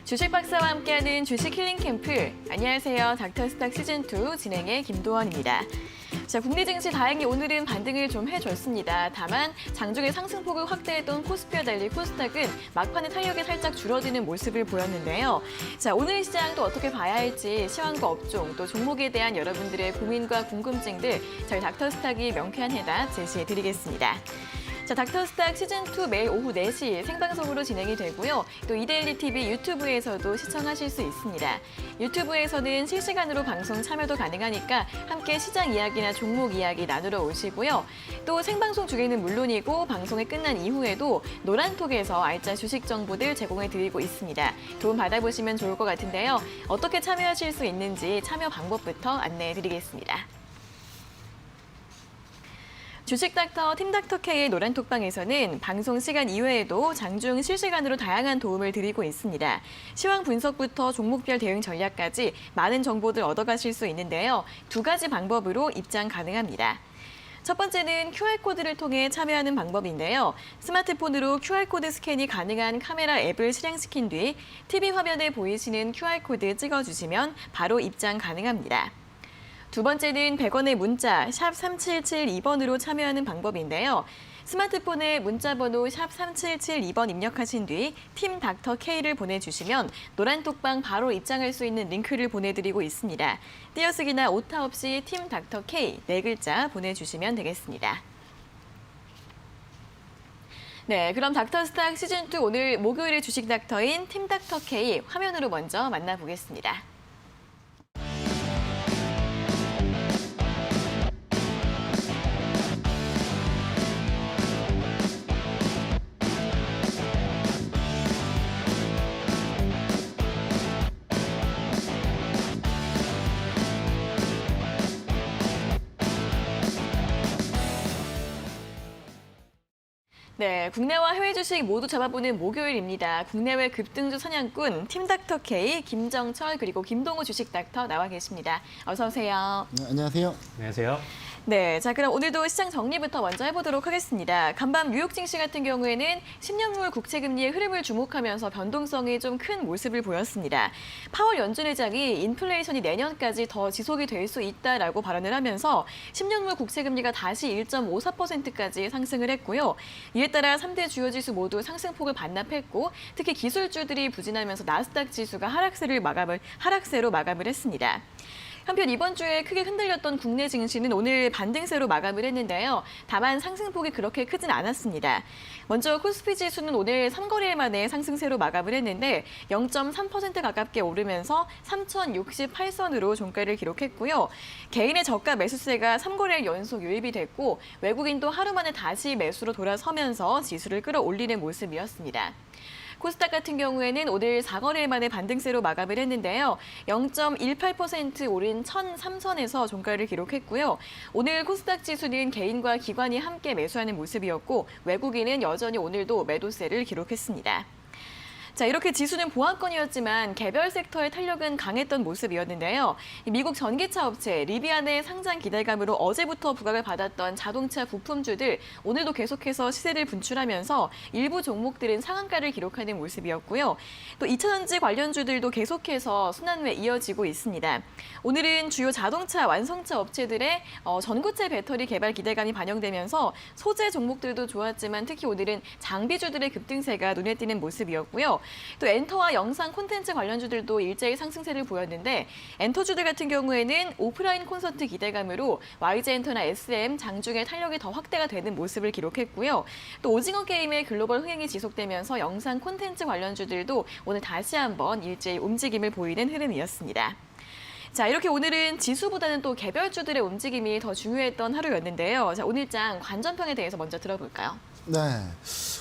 주식 박사와 함께하는 주식 힐링 캠프. 안녕하세요. 닥터스탁 시즌2 진행의 김도원입니다. 자, 국내 증시 다행히 오늘은 반등을 좀 해줬습니다. 다만 장중에 상승폭을 확대했던 코스피와 달리 코스닥은 막판에 탄력이 살짝 줄어드는 모습을 보였는데요. 자, 오늘 시장 또 어떻게 봐야 할지 시황과 업종 또 종목에 대한 여러분들의 고민과 궁금증들 저희 닥터스탁이 명쾌한 해답 제시해드리겠습니다. 자, 닥터스탁 시즌2 매일 오후 4시 생방송으로 진행이 되고요. 또 이데일리 TV 유튜브에서도 시청하실 수 있습니다. 유튜브에서는 실시간으로 방송 참여도 가능하니까 함께 시장 이야기나 종목 이야기 나누러 오시고요. 또 생방송 중에는 물론이고 방송이 끝난 이후에도 노란톡에서 알짜 주식 정보들 제공해 드리고 있습니다. 도움 받아보시면 좋을 것 같은데요. 어떻게 참여하실 수 있는지 참여 방법부터 안내해 드리겠습니다. 주식닥터 팀닥터K의 노란톡방에서는 방송 시간 이외에도 장중 실시간으로 다양한 도움을 드리고 있습니다. 시황 분석부터 종목별 대응 전략까지 많은 정보들 얻어가실 수 있는데요. 두 가지 방법으로 입장 가능합니다. 첫 번째는 QR코드를 통해 참여하는 방법인데요. 스마트폰으로 QR코드 스캔이 가능한 카메라 앱을 실행시킨 뒤 TV 화면에 보이시는 QR코드 찍어주시면 바로 입장 가능합니다. 두 번째는 100원의 문자 샵 3772번으로 참여하는 방법인데요. 스마트폰에 문자번호 샵 3772번 입력하신 뒤 팀 닥터 K를 보내주시면 노란톡방 바로 입장할 수 있는 링크를 보내드리고 있습니다. 띄어쓰기나 오타 없이 팀 닥터 K 4글자 보내주시면 되겠습니다. 네, 그럼 닥터스탁 시즌2 오늘 목요일의 주식 닥터인 팀 닥터 K 화면으로 먼저 만나보겠습니다. 네, 국내와 해외 주식 모두 잡아보는 목요일입니다. 국내외 급등주 사냥꾼 팀닥터 K 김정철 그리고 김동우 주식닥터 나와 계십니다. 어서 오세요. 네, 안녕하세요. 안녕하세요. 네, 자 그럼 오늘도 시장 정리부터 먼저 해보도록 하겠습니다. 간밤 뉴욕 증시 같은 경우에는 10년물 국채금리의 흐름을 주목하면서 변동성이 좀 큰 모습을 보였습니다. 파월 연준 의장이 인플레이션이 내년까지 더 지속이 될 수 있다라고 발언을 하면서 10년물 국채금리가 다시 1.54%까지 상승을 했고요. 이에 따라 3대 주요 지수 모두 상승폭을 반납했고 특히 기술주들이 부진하면서 나스닥 지수가 하락세로 마감을 했습니다. 한편 이번 주에 크게 흔들렸던 국내 증시는 오늘 반등세로 마감을 했는데요. 다만 상승폭이 그렇게 크진 않았습니다. 먼저 코스피 지수는 오늘 3거래일 만에 상승세로 마감을 했는데 0.3% 가깝게 오르면서 3,068선으로 종가를 기록했고요. 개인의 저가 매수세가 3거래일 연속 유입이 됐고 외국인도 하루 만에 다시 매수로 돌아서면서 지수를 끌어올리는 모습이었습니다. 코스닥 같은 경우에는 오늘 4거래일 만에 반등세로 마감을 했는데요. 0.18% 오른 1,003선에서 종가를 기록했고요. 오늘 코스닥 지수는 개인과 기관이 함께 매수하는 모습이었고 외국인은 여전히 오늘도 매도세를 기록했습니다. 자, 이렇게 지수는 보합권이었지만 개별 섹터의 탄력은 강했던 모습이었는데요. 미국 전기차 업체 리비안의 상장 기대감으로 어제부터 부각을 받았던 자동차 부품주들 오늘도 계속해서 시세를 분출하면서 일부 종목들은 상한가를 기록하는 모습이었고요. 또 2차전지 관련주들도 계속해서 순환매 이어지고 있습니다. 오늘은 주요 자동차 완성차 업체들의 전고체 배터리 개발 기대감이 반영되면서 소재 종목들도 좋았지만 특히 오늘은 장비주들의 급등세가 눈에 띄는 모습이었고요. 또 엔터와 영상 콘텐츠 관련주들도 일제히 상승세를 보였는데 엔터주들 같은 경우에는 오프라인 콘서트 기대감으로 YG엔터나 SM, 장중에 탄력이 더 확대가 되는 모습을 기록했고요. 또 오징어 게임의 글로벌 흥행이 지속되면서 영상 콘텐츠 관련주들도 오늘 다시 한번 일제히 움직임을 보이는 흐름이었습니다. 자, 이렇게 오늘은 지수보다는 또 개별주들의 움직임이 더 중요했던 하루였는데요. 자, 오늘장 관전평에 대해서 먼저 들어볼까요? 네,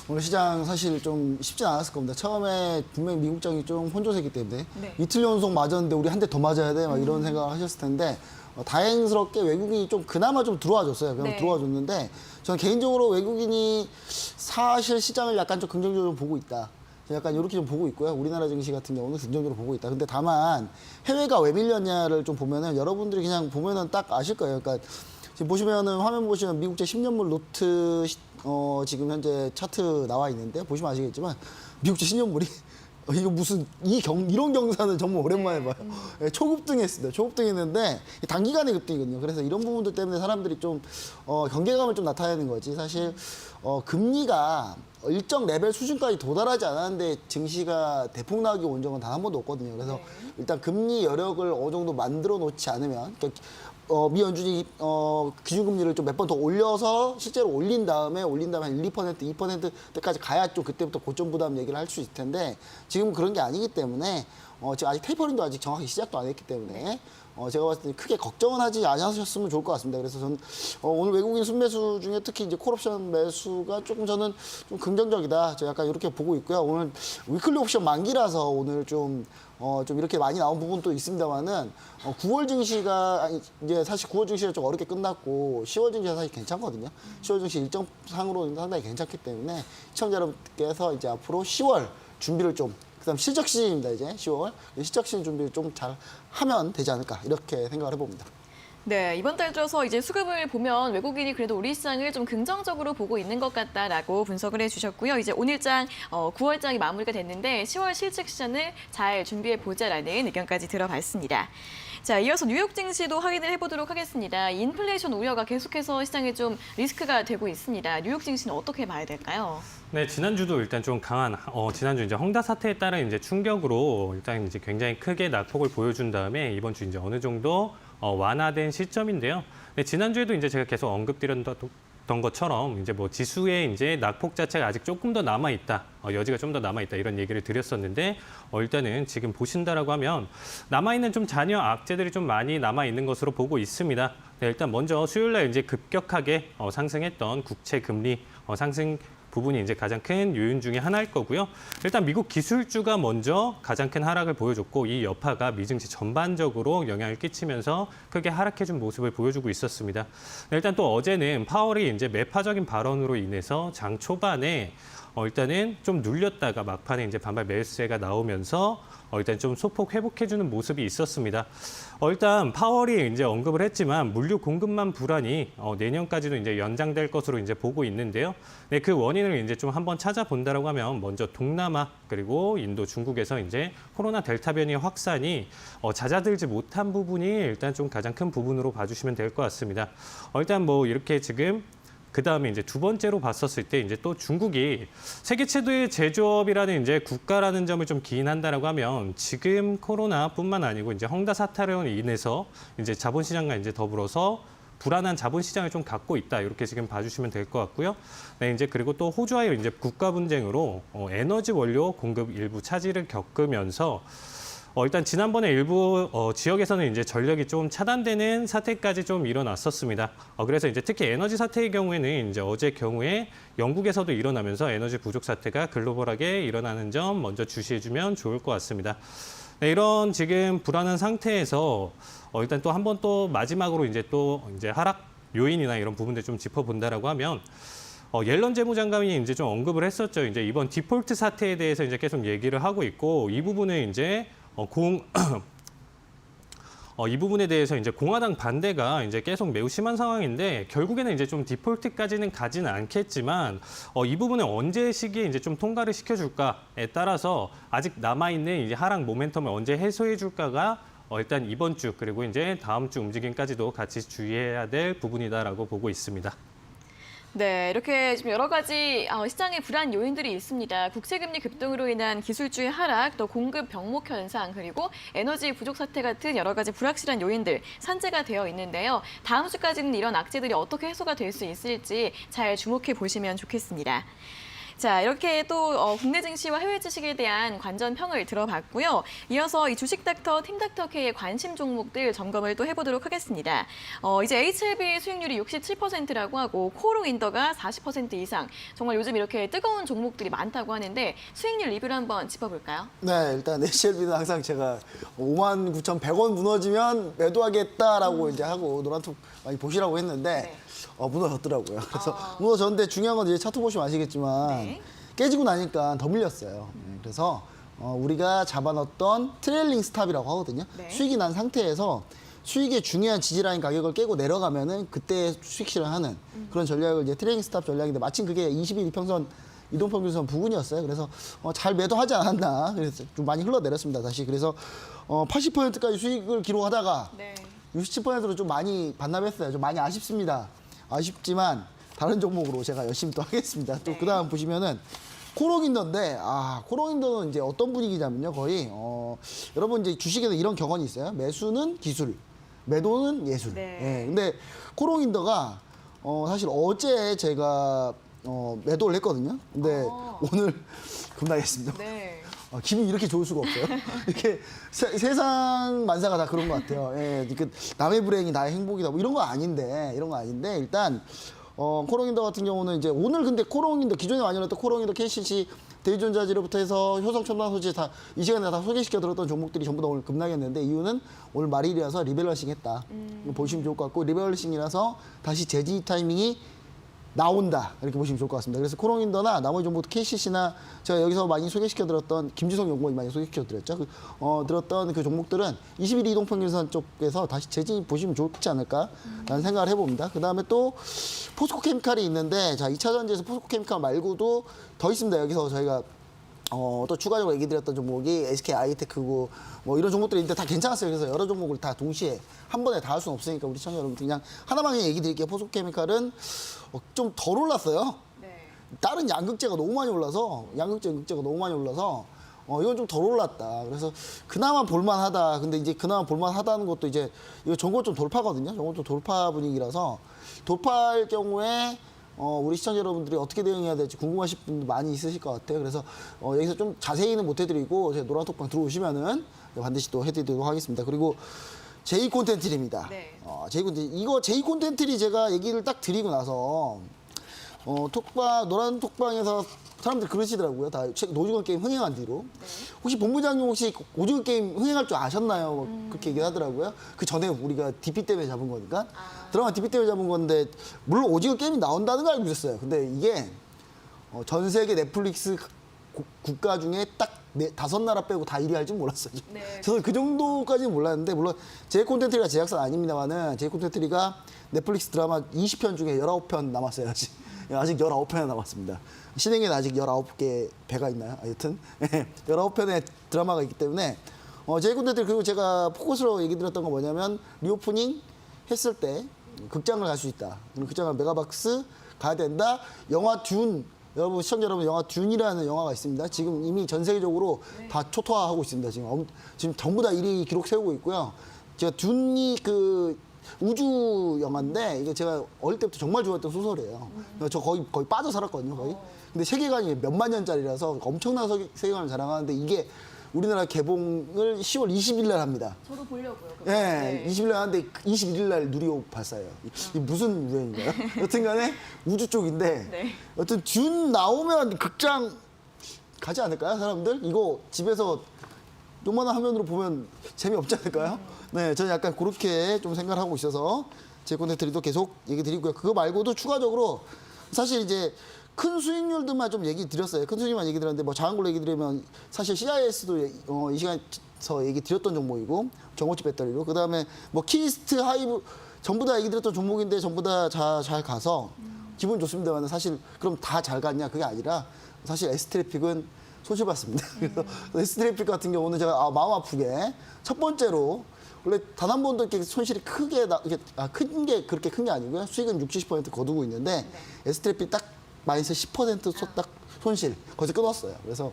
오늘 시장 사실 좀 쉽지 않았을 겁니다. 처음에 분명히 미국장이 좀 혼조세기 때문에 네. 이틀 연속 맞았는데 우리 한 대 더 맞아야 돼 막 이런 생각을 하셨을 텐데 다행스럽게 외국인이 좀 그나마 좀 들어와 줬어요. 그냥 네. 들어와 줬는데 저는 개인적으로 외국인이 사실 시장을 약간 좀 긍정적으로 보고 있다. 약간 이렇게 좀 보고 있고요. 우리나라 증시 같은 경우는 긍정적으로 보고 있다. 근데 다만 해외가 왜 밀렸냐를 좀 보면은 여러분들이 그냥 보면은 딱 아실 거예요. 그러니까 지금 보시면은 화면 보시면 미국제 10년물 노트 지금 현재 차트 나와 있는데 보시면 아시겠지만 미국제 10년물이 이거 무슨 이런 경사는 정말 오랜만에 봐요. 예, 초급등했습니다. 초급등했는데 단기간에 급등이거든요. 그래서 이런 부분들 때문에 사람들이 좀 경계감을 좀 나타내는 거지. 사실 금리가 일정 레벨 수준까지 도달하지 않았는데 증시가 대폭락이 온 적은 단 한 번도 없거든요. 그래서 일단 금리 여력을 어느 정도 만들어 놓지 않으면 그러니까 미 연준이 기준금리를 좀 몇 번 더 올려서 실제로 올린 다음에 한 1, 2%, 2%대까지 가야 좀 그때부터 고점 부담 얘기를 할 수 있을 텐데 지금 그런 게 아니기 때문에 지금 아직 테이퍼링도 아직 정확히 시작도 안 했기 때문에 제가 봤을 때 크게 걱정은 하지 않으셨으면 좋을 것 같습니다. 그래서 저는 오늘 외국인 순매수 중에 특히 이제 콜옵션 매수가 조금 저는 좀 긍정적이다. 저 약간 이렇게 보고 있고요. 오늘 위클리 옵션 만기라서 오늘 좀 이렇게 많이 나온 부분도 있습니다만은 9월 증시가 이제 사실 9월 증시가 좀 어렵게 끝났고 10월 증시가 사실 괜찮거든요. 10월 증시 일정상으로는 상당히 괜찮기 때문에 시청자 여러분께서 이제 앞으로 10월 준비를 좀 그다음 실적 시즌입니다. 이제 10월 실적 시즌 준비를 좀 잘 하면 되지 않을까 이렇게 생각을 해봅니다. 네, 이번 달 들어서 이제 수급을 보면 외국인이 그래도 우리 시장을 좀 긍정적으로 보고 있는 것 같다라고 분석을 해주셨고요. 이제 오늘장 9월장이 마무리가 됐는데 10월 실적 시즌을 잘 준비해 보자라는 의견까지 들어봤습니다. 자, 이어서 뉴욕 증시도 확인을 해보도록 하겠습니다. 인플레이션 우려가 계속해서 시장에 좀 리스크가 되고 있습니다. 뉴욕 증시는 어떻게 봐야 될까요? 네, 지난주도 일단 좀 강한, 지난주 이제 헝다 사태에 따른 이제 충격으로 일단 이제 굉장히 크게 낙폭을 보여준 다음에 이번 주 이제 어느 정도 완화된 시점인데요. 네, 지난주에도 이제 제가 계속 언급드렸던 것처럼 이제 뭐 지수의 이제 낙폭 자체가 아직 조금 더 남아 있다, 여지가 좀 더 남아 있다 이런 얘기를 드렸었는데 일단은 지금 보신다라고 하면 남아 있는 좀 잔여 악재들이 좀 많이 남아 있는 것으로 보고 있습니다. 네, 일단 먼저 수요일 날 이제 급격하게 상승했던 국채 금리 상승 부분이 이제 가장 큰 요인 중에 하나일 거고요. 일단 미국 기술주가 먼저 가장 큰 하락을 보여줬고 이 여파가 미증시 전반적으로 영향을 끼치면서 크게 하락해준 모습을 보여주고 있었습니다. 일단 또 어제는 파월이 이제 매파적인 발언으로 인해서 장 초반에 일단은 좀 눌렸다가 막판에 이제 반발 매수세가 나오면서 일단 좀 소폭 회복해주는 모습이 있었습니다. 일단 파월이 이제 언급을 했지만 물류 공급망 불안이 내년까지도 이제 연장될 것으로 이제 보고 있는데요. 네, 그 원인을 이제 좀 한번 찾아본다라고 하면 먼저 동남아 그리고 인도, 중국에서 이제 코로나 델타 변이 확산이 잦아들지 못한 부분이 일단 좀 가장 큰 부분으로 봐주시면 될 것 같습니다. 일단 뭐 이렇게 지금 그다음에 이제 두 번째로 봤었을 때 이제 또 중국이 세계 최대의 제조업이라는 이제 국가라는 점을 좀 기인한다라고 하면 지금 코로나뿐만 아니고 이제 헝다 사태로 인해서 이제 자본시장과 이제 더불어서 불안한 자본시장을 좀 갖고 있다 이렇게 지금 봐주시면 될 것 같고요. 네, 이제 그리고 또 호주와의 이제 국가 분쟁으로 에너지 원료 공급 일부 차질을 겪으면서 일단 지난번에 일부 지역에서는 이제 전력이 좀 차단되는 사태까지 좀 일어났었습니다. 그래서 이제 특히 에너지 사태의 경우에는 이제 어제 경우에 영국에서도 일어나면서 에너지 부족 사태가 글로벌하게 일어나는 점 먼저 주시해주면 좋을 것 같습니다. 네, 이런 지금 불안한 상태에서 일단 또 한 번 또 마지막으로 이제 하락 요인이나 이런 부분들 좀 짚어본다라고 하면. 옐런 재무장관이 이제 좀 언급을 했었죠. 이제 이번 디폴트 사태에 대해서 이제 계속 얘기를 하고 있고 이 부분을 이제 이 부분에 대해서 이제 공화당 반대가 이제 계속 매우 심한 상황인데 결국에는 이제 좀 디폴트까지는 가지는 않겠지만 이 부분을 언제 시기에 이제 좀 통과를 시켜줄까에 따라서 아직 남아 있는 이제 하락 모멘텀을 언제 해소해줄까가 일단 이번 주 그리고 이제 다음 주 움직임까지도 같이 주의해야 될 부분이다라고 보고 있습니다. 네, 이렇게 좀 여러 가지 시장의 불안 요인들이 있습니다. 국채금리 급등으로 인한 기술주의 하락, 또 공급 병목 현상, 그리고 에너지 부족 사태 같은 여러 가지 불확실한 요인들 산재가 되어 있는데요. 다음 주까지는 이런 악재들이 어떻게 해소가 될 수 있을지 잘 주목해 보시면 좋겠습니다. 자, 이렇게 또 국내 증시와 해외 주식에 대한 관전평을 들어봤고요. 이어서 이 주식닥터, 팀닥터K의 관심 종목들 점검을 또 해보도록 하겠습니다. 이제 HLB 수익률이 67%라고 하고 코어로인더가 40% 이상. 정말 요즘 이렇게 뜨거운 종목들이 많다고 하는데 수익률 리뷰를 한번 짚어볼까요? 네, 일단 HLB는 항상 제가 59,100원 무너지면 매도하겠다라고 이제 하고 노란톡 많이 보시라고 했는데 네. 무너졌더라고요. 그래서 무너졌는데 중요한 건 이제 차트 보시면 아시겠지만 네. 깨지고 나니까 더 밀렸어요. 그래서 우리가 잡아놨던 트레일링 스탑이라고 하거든요. 네. 수익이 난 상태에서 수익의 중요한 지지라인 가격을 깨고 내려가면은 그때 수익 실현하는 그런 전략을 이제 트레일링 스탑 전략인데 마침 그게 21 이평선 이동평균선 부근이었어요. 그래서 잘 매도하지 않았나. 그래서 좀 많이 흘러내렸습니다. 다시. 그래서 80%까지 수익을 기록하다가 네. 67%로 좀 많이 반납했어요. 좀 많이 아쉽습니다. 아쉽지만 다른 종목으로 제가 열심히 또 하겠습니다. 또 네. 그다음 보시면은 코롱인더인데 코롱인더는 이제 어떤 분위기냐면요. 거의 여러분 이제 주식에는 이런 격언이 있어요. 매수는 기술, 매도는 예술. 네. 예. 근데 코롱인더가 사실 어제 제가 매도를 했거든요. 근데 오늘 급락했습니다. 네. 기분이 이렇게 좋을 수가 없어요. 이렇게 세상 만사가 다 그런 것 같아요. 예, 그 남의 불행이 나의 행복이다. 뭐 이런 거 아닌데 일단 코롱인더 같은 경우는 이제 오늘 근데 코롱인더 기존에 많이 올랐던 코롱인더, KCC, 대리전자재료부터 해서 효성첨단소재 다 이 시간에 다 소개시켜 드렸던 종목들이 전부 다 오늘 급락했는데 이유는 오늘 말일이라서 리밸런싱 했다. 보시면 좋을 것 같고 리밸런싱이라서 다시 재진입 타이밍이 나온다 이렇게 보시면 좋을 것 같습니다. 그래서 코롱인더나 나머지 종목도 KCC나 제가 여기서 많이 소개시켜드렸던 김지성 연구원이 많이 소개시켜드렸죠. 들었던 그 종목들은 21일 이동평균선 쪽에서 다시 재진입 보시면 좋지 않을까라는 생각을 해봅니다. 그 다음에 또 포스코케미칼이 있는데 자 2차전지에서 포스코케미칼 말고도 더 있습니다. 여기서 저희가 또 추가적으로 얘기 드렸던 종목이 SK 하이테크고 뭐 이런 종목들이 있는데 다 괜찮았어요. 그래서 여러 종목을 다 동시에 한 번에 다 할 수는 없으니까 우리 시청자 여러분 그냥 하나만 그냥 얘기 드릴게요. 포스코케미칼은 좀 덜 올랐어요. 네. 다른 양극재가 너무 많이 올라서 양극재가 너무 많이 올라서 이건 좀 덜 올랐다. 그래서 그나마 볼만하다. 근데 이제 그나마 볼만하다는 것도 이제 이거 전고 좀 돌파거든요. 전고 좀 돌파 분위기라서 돌파할 경우에 우리 시청자 여러분들이 어떻게 대응해야 될지 궁금하실 분도 많이 있으실 것 같아요. 그래서 여기서 좀 자세히는 못 해드리고 제 노란톡방 들어오시면은 반드시 또 해드리도록 하겠습니다. 그리고 제이콘텐트리입니다. 네. 이거 제이콘텐트리 제가 얘기를 딱 드리고 나서 노란 톡방에서 사람들 그러시더라고요. 다 오징어 게임 흥행한 뒤로. 네. 혹시 본부장님 혹시 오징어 게임 흥행할 줄 아셨나요? 뭐 그렇게 얘기하더라고요. 그 전에 우리가 DP 때문에 잡은 거니까. 드라마 DP 때문에 잡은 건데 물론 오징어 게임이 나온다는 걸 알고 있었어요. 근데 이게 전 세계 넷플릭스 국가 중에 딱 5나라 빼고 다 1위 할 줄 몰랐어요. 네. 저는 그 정도까지는 몰랐는데 물론 제이콘텐트리가 제작사는 아닙니다만은 제이콘텐트리가 넷플릭스 드라마 20편 중에 19편 남았어요. 아직 19편이 남았습니다. 신행에는 아직 19개 배가 있나요? 하여튼 19편의 드라마가 있기 때문에 제이콘텐트리 그리고 제가 포커스로 얘기 드렸던 건 뭐냐면 리오프닝 했을 때 극장을 갈 수 있다. 극장을 메가박스 가야 된다. 영화 듄 여러분 시청자 여러분 영화 듄이라는 영화가 있습니다. 지금 이미 전 세계적으로 다 초토화하고 있습니다. 지금 전부 다 1위 기록 세우고 있고요. 제가 듄이 그 우주 영화인데 이게 제가 어릴 때부터 정말 좋아했던 소설이에요. 저 거의 빠져 살았거든요. 거의. 근데 세계관이 몇만 년짜리라서 엄청난 세계관을 자랑하는데 이게 우리나라 개봉을 10월 20일 날 합니다. 저도 보려고요. 예, 네. 20일 날 하는데 21일 날 누리호 발사예요. 이게 무슨 유행인가요? 여튼간에 우주 쪽인데 네. 여튼 듄 나오면 극장 가지 않을까요, 사람들? 이거 집에서 요만한 화면으로 보면 재미없지 않을까요? 네, 저는 약간 그렇게 좀 생각을 하고 있어서 제이콘텐트리도 계속 얘기 드리고요. 그거 말고도 추가적으로 사실 이제 큰 수익률들만 좀 얘기 드렸어요. 큰 수익만 얘기 드렸는데 뭐 작은 걸로 얘기 드리면 사실 CIS도 이 시간에서 얘기 드렸던 종목이고 정오치 배터리로 그다음에 뭐 키스트 하이브 전부 다 얘기 드렸던 종목인데 전부 다 잘 가서 기분 좋습니다만 사실 그럼 다 잘 갔냐 그게 아니라 사실 S트래픽은 손실봤습니다. 그래서 S트래픽 같은 경우는 제가 마음 아프게 첫 번째로 원래 단 한 번도 이렇게 손실이 큰 게 그렇게 큰 게 아니고요. 수익은 60-70% 거두고 있는데 S트래픽 딱 마이너스 10% 딱 손실 거기서 끊었어요. 그래서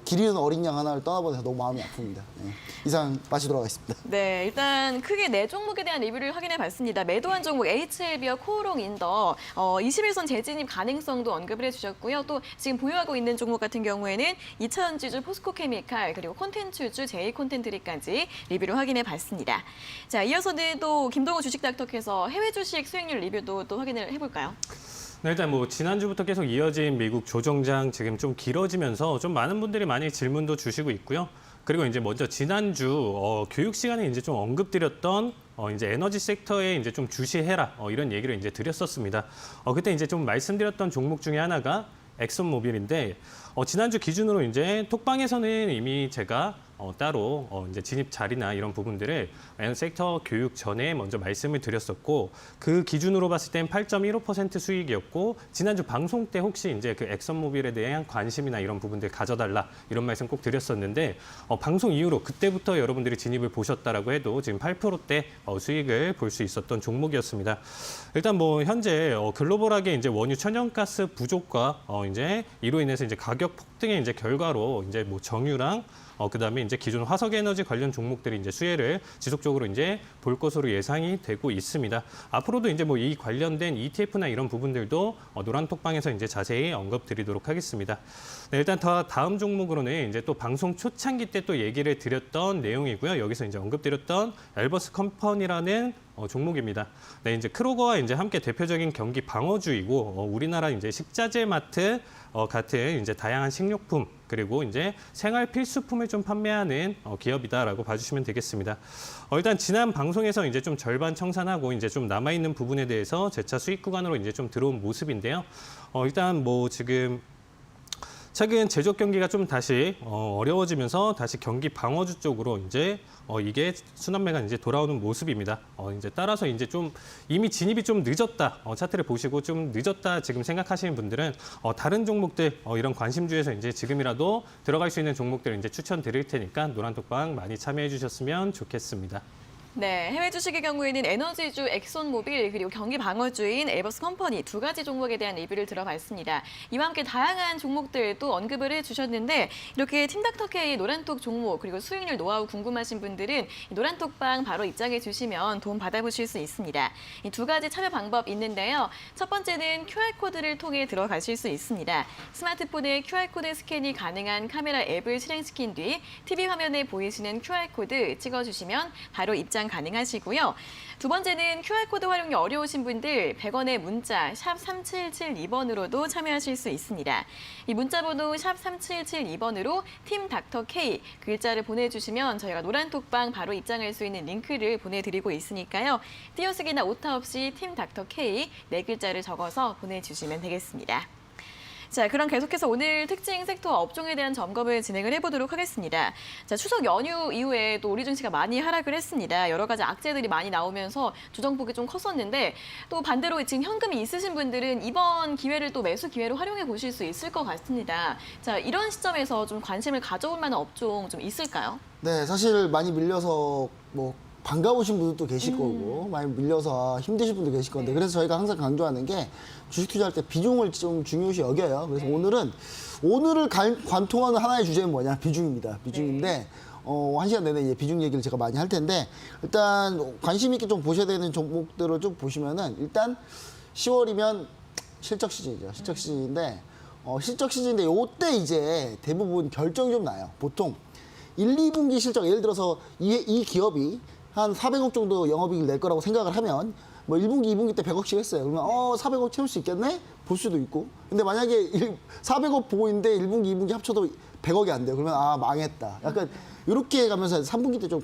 길 잃은 어린 양 하나를 떠나보내서 너무 마음이 아픕니다. 네. 이상 마치 돌아가겠습니다. 네, 일단 크게 네 종목에 대한 리뷰를 확인해 봤습니다. 매도한 종목 HLB와 코오롱인더 21선 재진입 가능성도 언급을 해주셨고요. 또 지금 보유하고 있는 종목 같은 경우에는 2차전지주 포스코케미칼 그리고 콘텐츠주 제이콘텐트리까지 리뷰를 확인해 봤습니다. 자, 이어서는 또 김동호 주식닥터께서 해외 주식 수익률 리뷰도 또 확인을 해볼까요? 네, 일단 뭐 지난주부터 계속 이어진 미국 조정장 지금 좀 길어지면서 좀 많은 분들이 많이 질문도 주시고 있고요. 그리고 이제 먼저 지난주 교육 시간에 이제 좀 언급드렸던 이제 에너지 섹터에 이제 좀 주시해라 이런 얘기를 이제 드렸었습니다. 그때 이제 좀 말씀드렸던 종목 중에 하나가 엑슨모빌인데 지난주 기준으로 이제 톡방에서는 이미 제가 따로 이제 진입 자리나 이런 부분들을 섹터 교육 전에 먼저 말씀을 드렸었고 그 기준으로 봤을 땐 8.15% 수익이었고 지난주 방송 때 혹시 이제 그 엑선모빌에 대한 관심이나 이런 부분들 가져달라 이런 말씀 꼭 드렸었는데 방송 이후로 그때부터 여러분들이 진입을 보셨다라고 해도 지금 8%대 수익을 볼 수 있었던 종목이었습니다. 일단 뭐 현재 글로벌하게 이제 원유 천연가스 부족과 이제 이로 인해서 이제 가격 폭등의 이제 결과로 이제 뭐 정유랑 그다음에 이제 기존 화석 에너지 관련 종목들이 이제 수혜를 지속적으로 이제 볼 것으로 예상이 되고 있습니다. 앞으로도 이제 뭐 이 관련된 ETF나 이런 부분들도 노란톡방에서 이제 자세히 언급드리도록 하겠습니다. 네, 일단 다음 종목으로는 이제 또 방송 초창기 때 또 얘기를 드렸던 내용이고요. 여기서 이제 언급드렸던 엘버스 컴퍼니라는 종목입니다. 네, 이제 크로거와 이제 함께 대표적인 경기 방어주이고 우리나라 이제 식자재 마트 같은 이제 다양한 식료품 그리고 이제 생활 필수품을 좀 판매하는 기업이다라고 봐주시면 되겠습니다. 일단 지난 방송에서 이제 좀 절반 청산하고 이제 좀 남아 있는 부분에 대해서 재차 수익 구간으로 이제 좀 들어온 모습인데요. 일단 뭐 지금 최근 제조업 경기가 좀 다시 어려워지면서 다시 경기 방어주 쪽으로 이제 이게 순환매가 이제 돌아오는 모습입니다. 이제 따라서 이제 좀 이미 진입이 좀 늦었다. 차트를 보시고 좀 늦었다 지금 생각하시는 분들은 다른 종목들 이런 관심주에서 이제 지금이라도 들어갈 수 있는 종목들을 이제 추천드릴 테니까 노란톡방 많이 참여해 주셨으면 좋겠습니다. 네, 해외 주식의 경우에는 에너지주 엑손모빌 그리고 경기 방어주인 엘버스 컴퍼니 두 가지 종목에 대한 리뷰를 들어봤습니다. 이와 함께 다양한 종목들도 언급을 해주셨는데 이렇게 팀닥터K의 노란톡 종목 그리고 수익률 노하우 궁금하신 분들은 노란톡방 바로 입장해 주시면 도움 받아보실 수 있습니다. 이 두 가지 참여 방법 있는데요. 첫 번째는 QR코드를 통해 들어가실 수 있습니다. 스마트폰에 QR코드 스캔이 가능한 카메라 앱을 실행시킨 뒤 TV 화면에 보이시는 QR코드 찍어주시면 바로 입장 가능하시고요. 두 번째는 QR코드 활용이 어려우신 분들 100원의 문자 샵 3772번으로도 참여하실 수 있습니다. 이 문자번호 샵 3772번으로 팀 닥터 K 글자를 보내주시면 저희가 노란톡방 바로 입장할 수 있는 링크를 보내드리고 있으니까요. 띄어쓰기나 오타 없이 팀 닥터 K 네 글자를 적어서 보내주시면 되겠습니다. 자, 그럼 계속해서 오늘 특징 섹터 업종에 대한 점검을 진행을 해보도록 하겠습니다. 자, 추석 연휴 이후에 또 우리 증시가 많이 하락을 했습니다. 여러 가지 악재들이 많이 나오면서 조정폭이 좀 컸었는데 또 반대로 지금 현금이 있으신 분들은 이번 기회를 또 매수 기회로 활용해 보실 수 있을 것 같습니다. 자, 이런 시점에서 좀 관심을 가져올 만한 업종 좀 있을까요? 네, 사실 많이 밀려서 뭐 반가우신 분들도 계실 거고 많이 밀려서 힘드신 분도 계실 건데 그래서 저희가 항상 강조하는 게 주식 투자할 때 비중을 좀 중요시 여겨요. 그래서 오늘을 관통하는 하나의 주제는 뭐냐? 비중입니다. 비중인데 한 시간 내내 이제 비중 얘기를 제가 많이 할 텐데 일단 관심 있게 좀 보셔야 되는 종목들을 좀 보시면은 일단 10월이면 실적 시즌이죠. 실적 시즌인데 실적 시즌인데 요때 이제 대부분 결정이 좀 나요. 보통 1, 2분기 실적 예를 들어서 이 기업이 한 400억 정도 영업이익을 낼 거라고 생각을 하면 뭐 1분기, 2분기 때 100억씩 했어요. 그러면 400억 채울 수 있겠네? 볼 수도 있고. 근데 만약에 400억 보고 있는데 1분기, 2분기 합쳐도 100억이 안 돼요. 그러면 망했다. 약간 이렇게 가면서 3분기 때 좀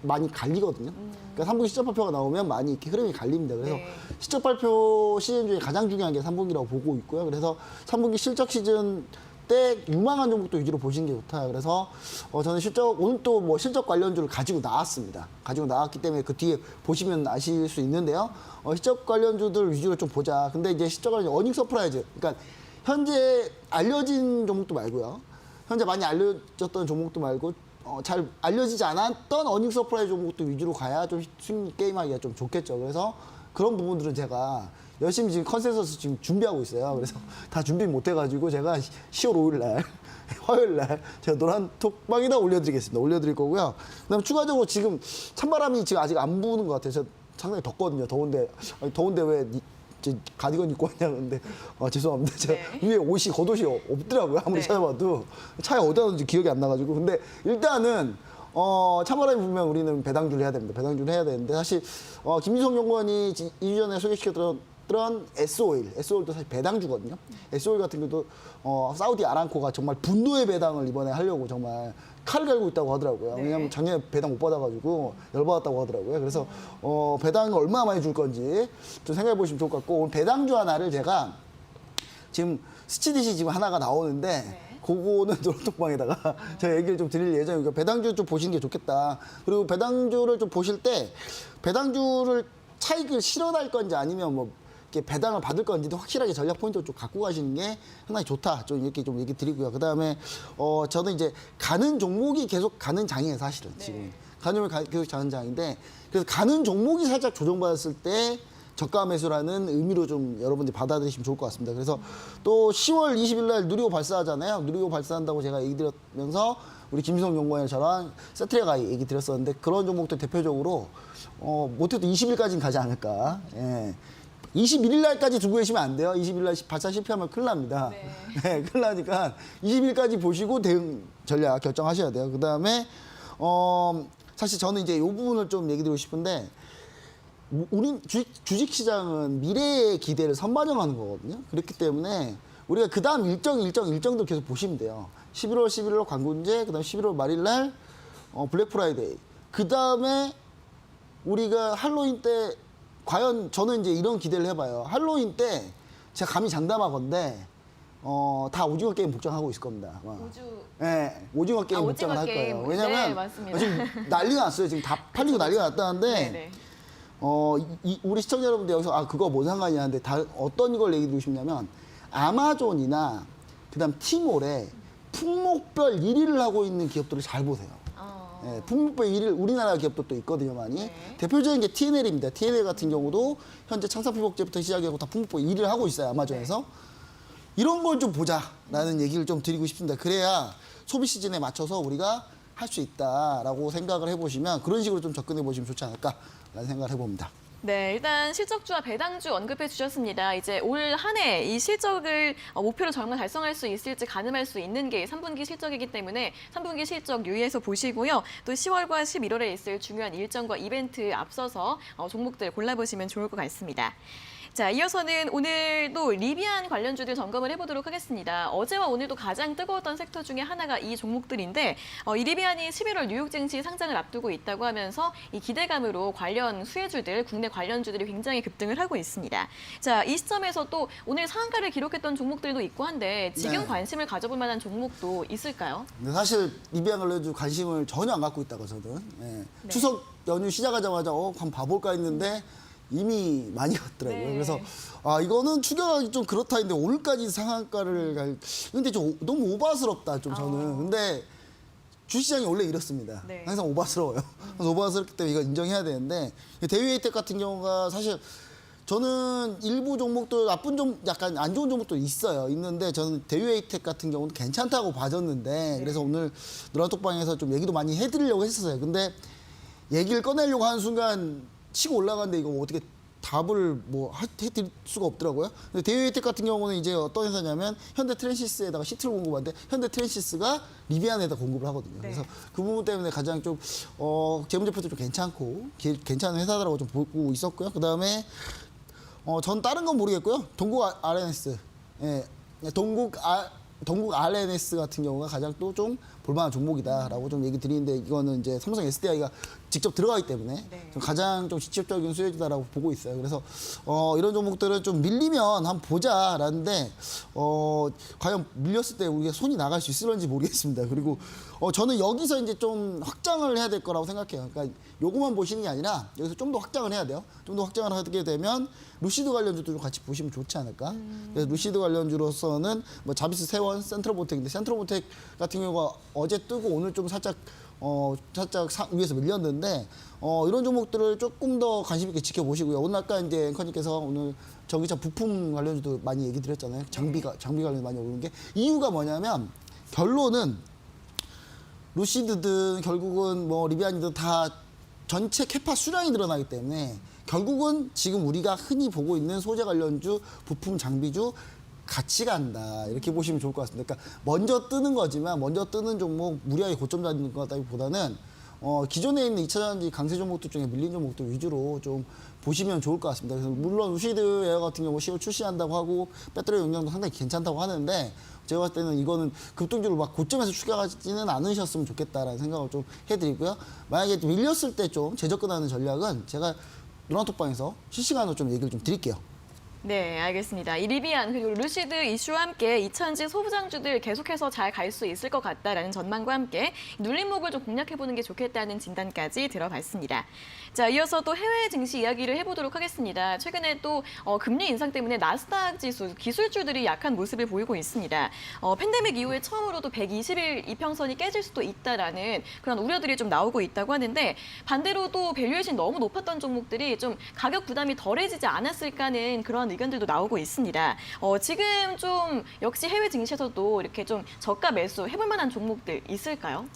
많이 갈리거든요. 그러니까 3분기 실적 발표가 나오면 많이 이렇게 흐름이 갈립니다. 그래서 실적 발표 시즌 중에 가장 중요한 게 3분기라고 보고 있고요. 그래서 3분기 실적 시즌 때 유망한 종목도 위주로 보시는 게 좋다. 그래서 저는 오늘 또 뭐 실적 관련주를 가지고 나왔습니다. 가지고 나왔기 때문에 그 뒤에 보시면 아실 수 있는데요. 실적 관련주들 위주로 좀 보자. 근데 이제 실적 관련 어닝 서프라이즈. 그러니까 현재 알려진 종목도 말고요. 현재 많이 알려졌던 종목도 말고 잘 알려지지 않았던 어닝 서프라이즈 종목도 위주로 가야 좀 수익 게임하기가 좀 좋겠죠. 그래서 그런 부분들은 제가 열심히 지금 컨센서스 지금 준비하고 있어요. 그래서 다 준비 못 해가지고 제가 10월 5일 날, 화요일 날 제가 노란톡방에다 올려드리겠습니다. 올려드릴 거고요. 그다음에 추가적으로 지금 찬바람이 지금 아직 안 부는 것 같아요. 저 상당히 덥거든요. 더운데 왜 가디건 입고 왔냐 그러는데 죄송합니다. 제가 위에 겉옷이 없더라고요. 아무리 찾아봐도 차에 어디다 놨는지 기억이 안 나가지고. 근데 일단은 찬바람이 불면 우리는 배당주를 해야 됩니다. 배당주를 해야 되는데 사실 김지성 연구원이 2주 전에 소개시켰던 S-오일도 사실 배당주거든요. S-오일 같은 경우도 사우디 아람코가 정말 분노의 배당을 이번에 하려고 정말 칼을 갈고 있다고 하더라고요. 왜냐하면 작년에 배당 못 받아가지고 열받았다고 하더라고요. 그래서 배당을 얼마나 많이 줄 건지 좀 생각해 보시면 좋을 것 같고 오늘 배당주 하나를 제가 지금 스치듯이 지금 하나가 나오는데 그거는 노란톡방에다가 제가 얘기를 좀 드릴 예정이니까 배당주 좀 보시는 게 좋겠다. 그리고 배당주를 좀 보실 때 배당주를 차익을 실어날 건지 아니면 뭐 이렇게 배당을 받을 건지도 확실하게 전략 포인트를 좀 갖고 가시는 게 상당히 좋다. 좀 이렇게 좀 얘기 드리고요. 그다음에 저는 이제 가는 종목이 계속 가는 장이에요, 사실은 지금. 가는 종목이 계속 가는 장인데 그래서 가는 종목이 살짝 조정받았을 때 저가 매수라는 의미로 좀 여러분들이 받아들이시면 좋을 것 같습니다. 그래서 또 10월 20일 날 누리호 발사하잖아요. 누리호 발사한다고 제가 얘기 드렸면서 우리 김희성 연구원이 저랑 세트레가 얘기 드렸었는데 그런 종목들 대표적으로 못해도 20일까지는 가지 않을까. 예. 21일 날까지 두고 계시면 안 돼요. 20일 날 발사 실패하면 큰일 납니다. 네, 큰일 나니까 20일까지 보시고 대응 전략 결정하셔야 돼요. 그다음에 사실 저는 이제 이 부분을 좀 얘기 드리고 싶은데 우리 주식시장은 미래의 기대를 선반영하는 거거든요. 그렇기 때문에 우리가 그 다음 일정도 계속 보시면 돼요. 11월 11일 광군제, 그 다음 11월 말일 날 블랙 프라이데이. 그 다음에 우리가 할로윈 때 과연 저는 이제 이런 기대를 해봐요. 할로윈 때 제가 감히 장담하건데 다 오징어 게임 복장하고 있을 겁니다. 아마. 네, 오징어 게임 복장을 할 거예요. 왜냐면 지금 난리가 났어요. 지금 다 팔리고 난리가 났다는데 우리 시청자 여러분들 여기서 그거 뭔 상관이냐 하는데 어떤 걸 얘기 드리고 싶냐면 아마존이나 그다음 티몰에 품목별 1위를 하고 있는 기업들을 잘 보세요. 네, 품목별 1위 우리나라 기업도 또 있거든요, 많이. 대표적인 게 TNL입니다. TNL 같은 경우도 현재 창사피복제부터 시작하고 다 품목별 1위를 하고 있어요, 아마존에서. 이런 걸 좀 보자라는 얘기를 좀 드리고 싶습니다. 그래야 소비 시즌에 맞춰서 우리가 할 수 있다라고 생각을 해보시면 그런 식으로 좀 접근해 보시면 좋지 않을까라는 생각을 해봅니다. 네, 일단 실적주와 배당주 언급해 주셨습니다. 이제 올 한 해 이 실적을 목표로 정말 달성할 수 있을지 가늠할 수 있는 게 3분기 실적이기 때문에 3분기 실적 유의해서 보시고요. 또 10월과 11월에 있을 중요한 일정과 이벤트 앞서서 종목들 골라보시면 좋을 것 같습니다. 자, 이어서는 오늘도 리비안 관련주들 점검을 해보도록 하겠습니다. 어제와 오늘도 가장 뜨거웠던 섹터 중에 하나가 이 종목들인데 이 리비안이 11월 뉴욕 증시 상장을 앞두고 있다고 하면서 이 기대감으로 관련 수혜주들, 국내 관련주들이 굉장히 급등을 하고 있습니다. 자, 이 시점에서 또 오늘 상한가를 기록했던 종목들도 있고 한데 지금 관심을 가져볼 만한 종목도 있을까요? 근데 사실 리비안 관련주 관심을 전혀 안 갖고 있다고 저는. 추석 연휴 시작하자마자 한번 봐볼까 했는데 이미 많이 갔더라고요. 그래서 이거는 추격하기 좀 그렇다 했는데 오늘까지 상한가를 근데 좀 너무 오바스럽다 좀 저는. 근데 주시장이 원래 이렇습니다. 항상 오바스러워요. 그래서 오바스럽기 때문에 이거 인정해야 되는데 대우에이텍 같은 경우가 사실 저는 일부 종목도 약간 안 좋은 종목도 있는데 저는 대우에이텍 같은 경우는 괜찮다고 봐줬는데 그래서 오늘 노란톡방에서 좀 얘기도 많이 해드리려고 했었어요. 근데 얘기를 꺼내려고 하는 순간 치고 올라가는데 이거 어떻게 답을 해드릴 수가 없더라고요. 근데 대우에이텍 같은 경우는 이제 어떤 회사냐면 현대 트랜시스에다가 시트를 공급하는데 현대 트랜시스가 리비안에다 공급을 하거든요. 그래서 그 부분 때문에 가장 좀 재무제표도 좀 괜찮고 괜찮은 회사라고 좀 보고 있었고요. 그 다음에 전 다른 건 모르겠고요. 동국 RNS, 동국 RNS 같은 경우가 가장 또 좀 볼만한 종목이다라고 좀 얘기 드리는데 이거는 이제 삼성 SDI가 직접 들어가기 때문에 좀 가장 좀 직접적인 수혜주다라고 보고 있어요. 그래서 이런 종목들은 좀 밀리면 한번 보자라는데 과연 밀렸을 때 우리가 손이 나갈 수 있을지 모르겠습니다. 그리고 저는 여기서 이제 좀 확장을 해야 될 거라고 생각해요. 그러니까 요거만 보시는 게 아니라 여기서 좀 더 확장을 해야 돼요. 좀 더 확장을 하게 되면 루시드 관련주도 좀 같이 보시면 좋지 않을까. 그래서 루시드 관련주로서는 뭐 자비스, 세원, 센트럴보텍인데 센트럴보텍 같은 경우가 어제 뜨고 오늘 좀 살짝 위에서 밀렸는데 이런 종목들을 조금 더 관심 있게 지켜보시고요. 오늘 아까 이제 앵커님께서 오늘 전기차 부품 관련주도 많이 얘기 드렸잖아요. 장비 관련 많이 오르는 게 이유가 뭐냐면 결론은 루시드든 결국은 뭐 리비안이든 다 전체 캐파 수량이 늘어나기 때문에 결국은 지금 우리가 흔히 보고 있는 소재 관련주, 부품 장비주 같이 간다 이렇게 보시면 좋을 것 같습니다. 그러니까 먼저 뜨는 거지만 먼저 뜨는 종목 무리하게 고점 잡는 것보다는 기존에 있는 2차전지 강세 종목들 중에 밀린 종목들 위주로 좀 보시면 좋을 것 같습니다. 그래서 물론 루시드 에어 같은 경우 10월 출시한다고 하고 배터리 용량도 상당히 괜찮다고 하는데 제가 봤을 때는 이거는 급등주를 막 고점에서 추격하지는 않으셨으면 좋겠다라는 생각을 좀 해드리고요. 만약에 밀렸을 때 좀 재접근하는 전략은 제가 노란톡방에서 실시간으로 좀 얘기를 좀 드릴게요. 네, 알겠습니다. 이 리비안 그리고 루시드 이슈와 함께 2차전지 소부장주들 계속해서 잘 갈 수 있을 것 같다라는 전망과 함께 눌림목을 좀 공략해보는 게 좋겠다는 진단까지 들어봤습니다. 자, 이어서 또 해외 증시 이야기를 해보도록 하겠습니다. 최근에 또 금리 인상 때문에 나스닥 지수 기술주들이 약한 모습을 보이고 있습니다. 팬데믹 이후에 처음으로 또 120일 이평선이 깨질 수도 있다라는 그런 우려들이 좀 나오고 있다고 하는데 반대로 또 밸류에이션 너무 높았던 종목들이 좀 가격 부담이 덜해지지 않았을까는 그런 의견들도 나오고 있습니다. 지금 좀 역시 해외 증시에서도 이렇게 좀 저가 매수 해볼 만한 종목들 있을까요?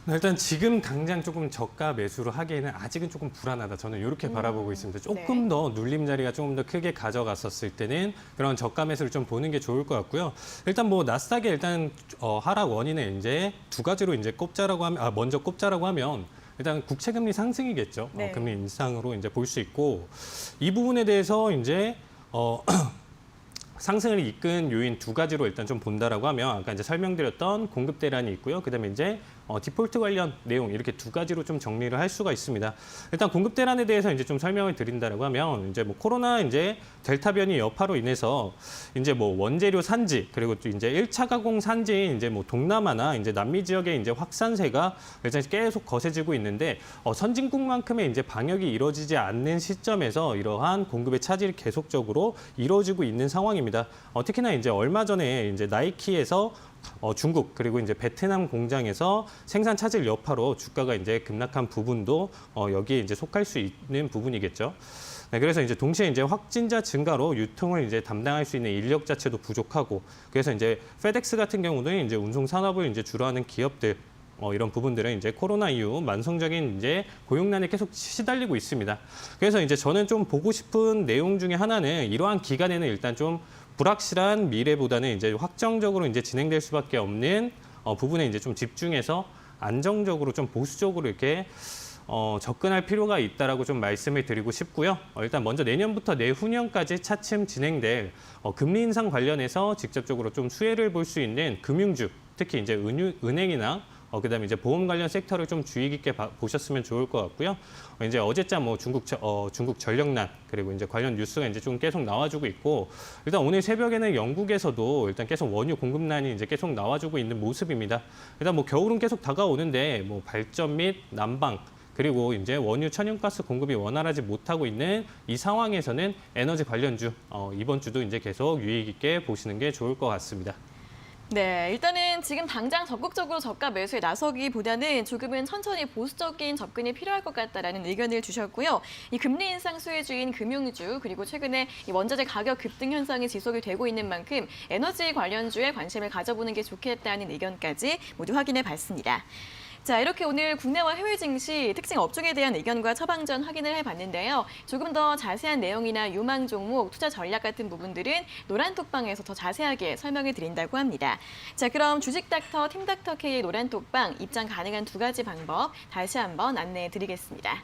일단 지금 당장 조금 저가 매수를 하기에는 아직은 조금 불안하다. 저는 이렇게 바라보고 있습니다. 조금 네. 더 눌림 자리가 조금 더 크게 가져갔었을 때는 그런 저가 매수를 좀 보는 게 좋을 것 같고요. 일단 뭐 나스닥의 일단 하락 원인은 이제 두 가지로 이제 꼽자라고 하면 먼저 꼽자라고 하면 일단 국채금리 상승이겠죠. 네. 금리 인상으로 이제 볼 수 있고 이 부분에 대해서 이제 상승을 이끈 요인 두 가지로 일단 좀 본다라고 하면 아까 이제 설명드렸던 공급 대란이 있고요. 그다음에 이제 디폴트 관련 내용 이렇게 두 가지로 좀 정리를 할 수가 있습니다. 일단 공급 대란에 대해서 이제 좀 설명을 드린다라고 하면 이제 뭐 코로나 이제 델타 변이 여파로 인해서 이제 뭐 원재료 산지 그리고 또 이제 1차 가공 산지인 이제 뭐 동남아나 이제 남미 지역의 이제 확산세가 일단 계속 거세지고 있는데 선진국만큼의 이제 방역이 이루어지지 않는 시점에서 이러한 공급의 차질이 계속적으로 이루어지고 있는 상황입니다. 특히나 이제 얼마 전에 이제 나이키에서 중국 그리고 이제 베트남 공장에서 생산 차질 여파로 주가가 이제 급락한 부분도 여기에 이제 속할 수 있는 부분이겠죠. 네, 그래서 이제 동시에 이제 확진자 증가로 유통을 이제 담당할 수 있는 인력 자체도 부족하고 그래서 이제 페덱스 같은 경우는 이제 운송 산업을 이제 주로 하는 기업들 이런 부분들은 이제 코로나 이후 만성적인 이제 고용난에 계속 시달리고 있습니다. 그래서 이제 저는 좀 보고 싶은 내용 중에 하나는 이러한 기간에는 일단 좀 불확실한 미래보다는 이제 확정적으로 이제 진행될 수밖에 없는 부분에 이제 좀 집중해서 안정적으로 좀 보수적으로 이렇게 접근할 필요가 있다라고 좀 말씀을 드리고 싶고요. 일단 먼저 내년부터 내후년까지 차츰 진행될 금리 인상 관련해서 직접적으로 좀 수혜를 볼 수 있는 금융주, 특히 이제 은행이나 그다음에 이제 보험 관련 섹터를 좀 주의 깊게 보셨으면 좋을 것 같고요. 이제 어제자 뭐 중국 전력난 그리고 이제 관련 뉴스가 이제 좀 계속 나와주고 있고 일단 오늘 새벽에는 영국에서도 일단 계속 원유 공급난이 이제 계속 나와주고 있는 모습입니다. 일단 뭐 겨울은 계속 다가오는데 뭐 발전 및 난방 그리고 이제 원유 천연가스 공급이 원활하지 못하고 있는 이 상황에서는 에너지 관련주 이번 주도 이제 계속 유의 깊게 보시는 게 좋을 것 같습니다. 네, 일단은 지금 당장 적극적으로 저가 매수에 나서기보다는 조금은 천천히 보수적인 접근이 필요할 것 같다라는 의견을 주셨고요. 이 금리 인상 수혜주인 금융주 그리고 최근에 이 원자재 가격 급등 현상이 지속이 되고 있는 만큼 에너지 관련주에 관심을 가져보는 게 좋겠다는 의견까지 모두 확인해 봤습니다. 자, 이렇게 오늘 국내와 해외 증시 특징 업종에 대한 의견과 처방전 확인을 해봤는데요. 조금 더 자세한 내용이나 유망 종목, 투자 전략 같은 부분들은 노란톡방에서 더 자세하게 설명을 드린다고 합니다. 자, 그럼 주식닥터, 팀닥터K의 노란톡방 입장 가능한 두 가지 방법 다시 한번 안내해 드리겠습니다.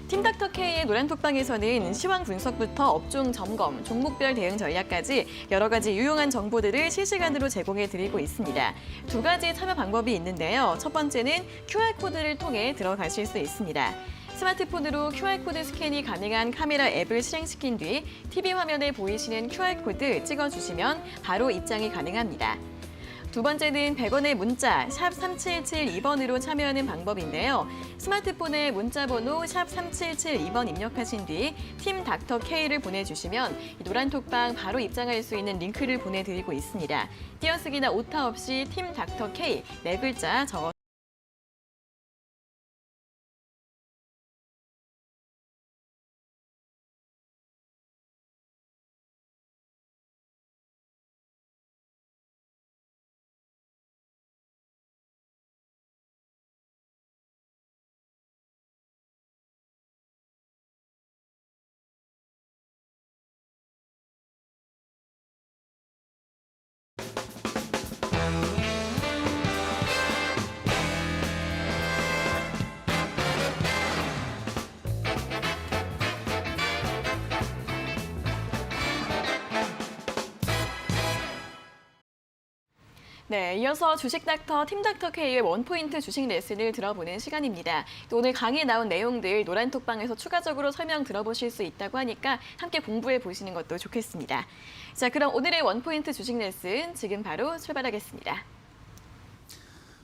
팀닥터K의 노란톡방에서는 시황 분석부터 업종 점검, 종목별 대응 전략까지 여러 가지 유용한 정보들을 실시간으로 제공해드리고 있습니다. 두 가지 참여 방법이 있는데요. 첫 번째는 QR코드를 통해 들어가실 수 있습니다. 스마트폰으로 QR코드 스캔이 가능한 카메라 앱을 실행시킨 뒤 TV 화면에 보이시는 QR코드 찍어주시면 바로 입장이 가능합니다. 두 번째는 100원의 문자 샵 3772번으로 참여하는 방법인데요. 스마트폰에 문자번호 샵 3772번 입력하신 뒤 팀 닥터 K를 보내주시면 노란톡방 바로 입장할 수 있는 링크를 보내드리고 있습니다. 띄어쓰기나 오타 없이 팀 닥터 K 네 글자 적어 네, 이어서 주식닥터 팀닥터 K의 원포인트 주식 레슨을 들어보는 시간입니다. 또 오늘 강의에 나온 내용들 노란톡방에서 추가적으로 설명 들어보실 수 있다고 하니까 함께 공부해 보시는 것도 좋겠습니다. 자, 그럼 오늘의 원포인트 주식 레슨 지금 바로 출발하겠습니다.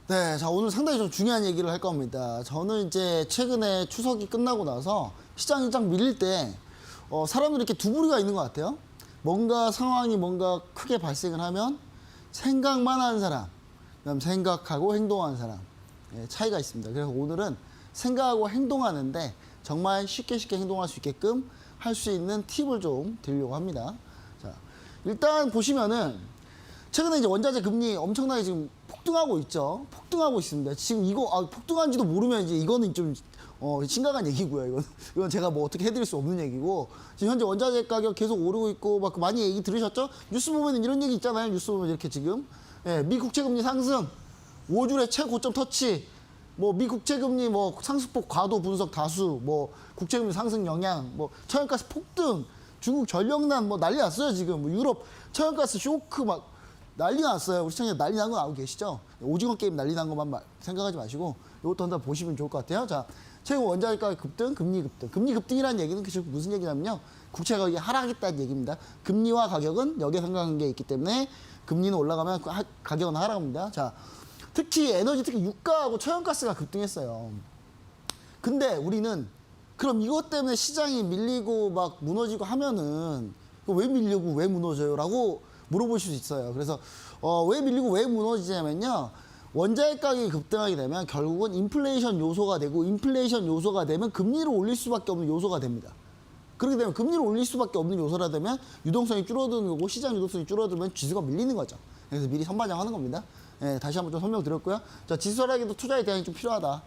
네, 자 오늘 상당히 좀 중요한 얘기를 할 겁니다. 저는 이제 최근에 추석이 끝나고 나서 시장이 쫙 밀릴 때 사람들이 이렇게 두 부류가 있는 것 같아요. 뭔가 상황이 뭔가 크게 발생을 하면 생각만 하는 사람, 그다음 생각하고 행동하는 사람 차이가 있습니다. 그래서 오늘은 생각하고 행동하는데 정말 쉽게 행동할 수 있게끔 할 수 있는 팁을 좀 드리려고 합니다. 자, 일단 보시면은 최근에 이제 원자재 금리 엄청나게 지금 폭등하고 있죠. 폭등하고 있습니다. 지금 이거 폭등한지도 모르면 이제 이거는 좀 심각한 얘기고요. 이건 제가 뭐 어떻게 해드릴 수 없는 얘기고 지금 현재 원자재 가격 계속 오르고 있고 막 많이 얘기 들으셨죠? 뉴스 보면 이런 얘기 있잖아요. 뉴스 보면 이렇게 지금 미 국채금리 상승 5주의 최고점 터치 뭐 미 국채금리 뭐 상승폭 과도 분석 다수 뭐 국채금리 상승 영향 뭐 천연가스 폭등 중국 전력난 뭐 난리 났어요. 지금 뭐 유럽 천연가스 쇼크 막 난리 났어요. 우리 시청자 난리 난 거 알고 계시죠? 오징어 게임 난리 난 것만 생각하지 마시고 이것도 한번 보시면 좋을 것 같아요. 자, 최근 원자재 가격 급등, 금리 급등. 금리 급등이라는 얘기는 무슨 얘기냐면요. 국채 가격이 하락했다는 얘기입니다. 금리와 가격은 역외상관관계가 있기 때문에 금리는 올라가면 가격은 하락합니다. 자, 특히 에너지, 특히 유가하고 천연가스가 급등했어요. 근데 우리는 그럼 이것 때문에 시장이 밀리고 막 무너지고 하면은 왜 밀리고 왜 무너져요? 라고 물어보실 수 있어요. 그래서 왜 밀리고 왜 무너지냐면요. 원자재 가격이 급등하게 되면 결국은 인플레이션 요소가 되고 인플레이션 요소가 되면 금리를 올릴 수밖에 없는 요소가 됩니다. 그렇게 되면 금리를 올릴 수밖에 없는 요소라 되면 유동성이 줄어드는 거고 시장 유동성이 줄어들면 지수가 밀리는 거죠. 그래서 미리 선반영하는 겁니다. 다시 한번 좀 설명드렸고요. 자, 지수 하락에도 투자에 대안이 좀 필요하다.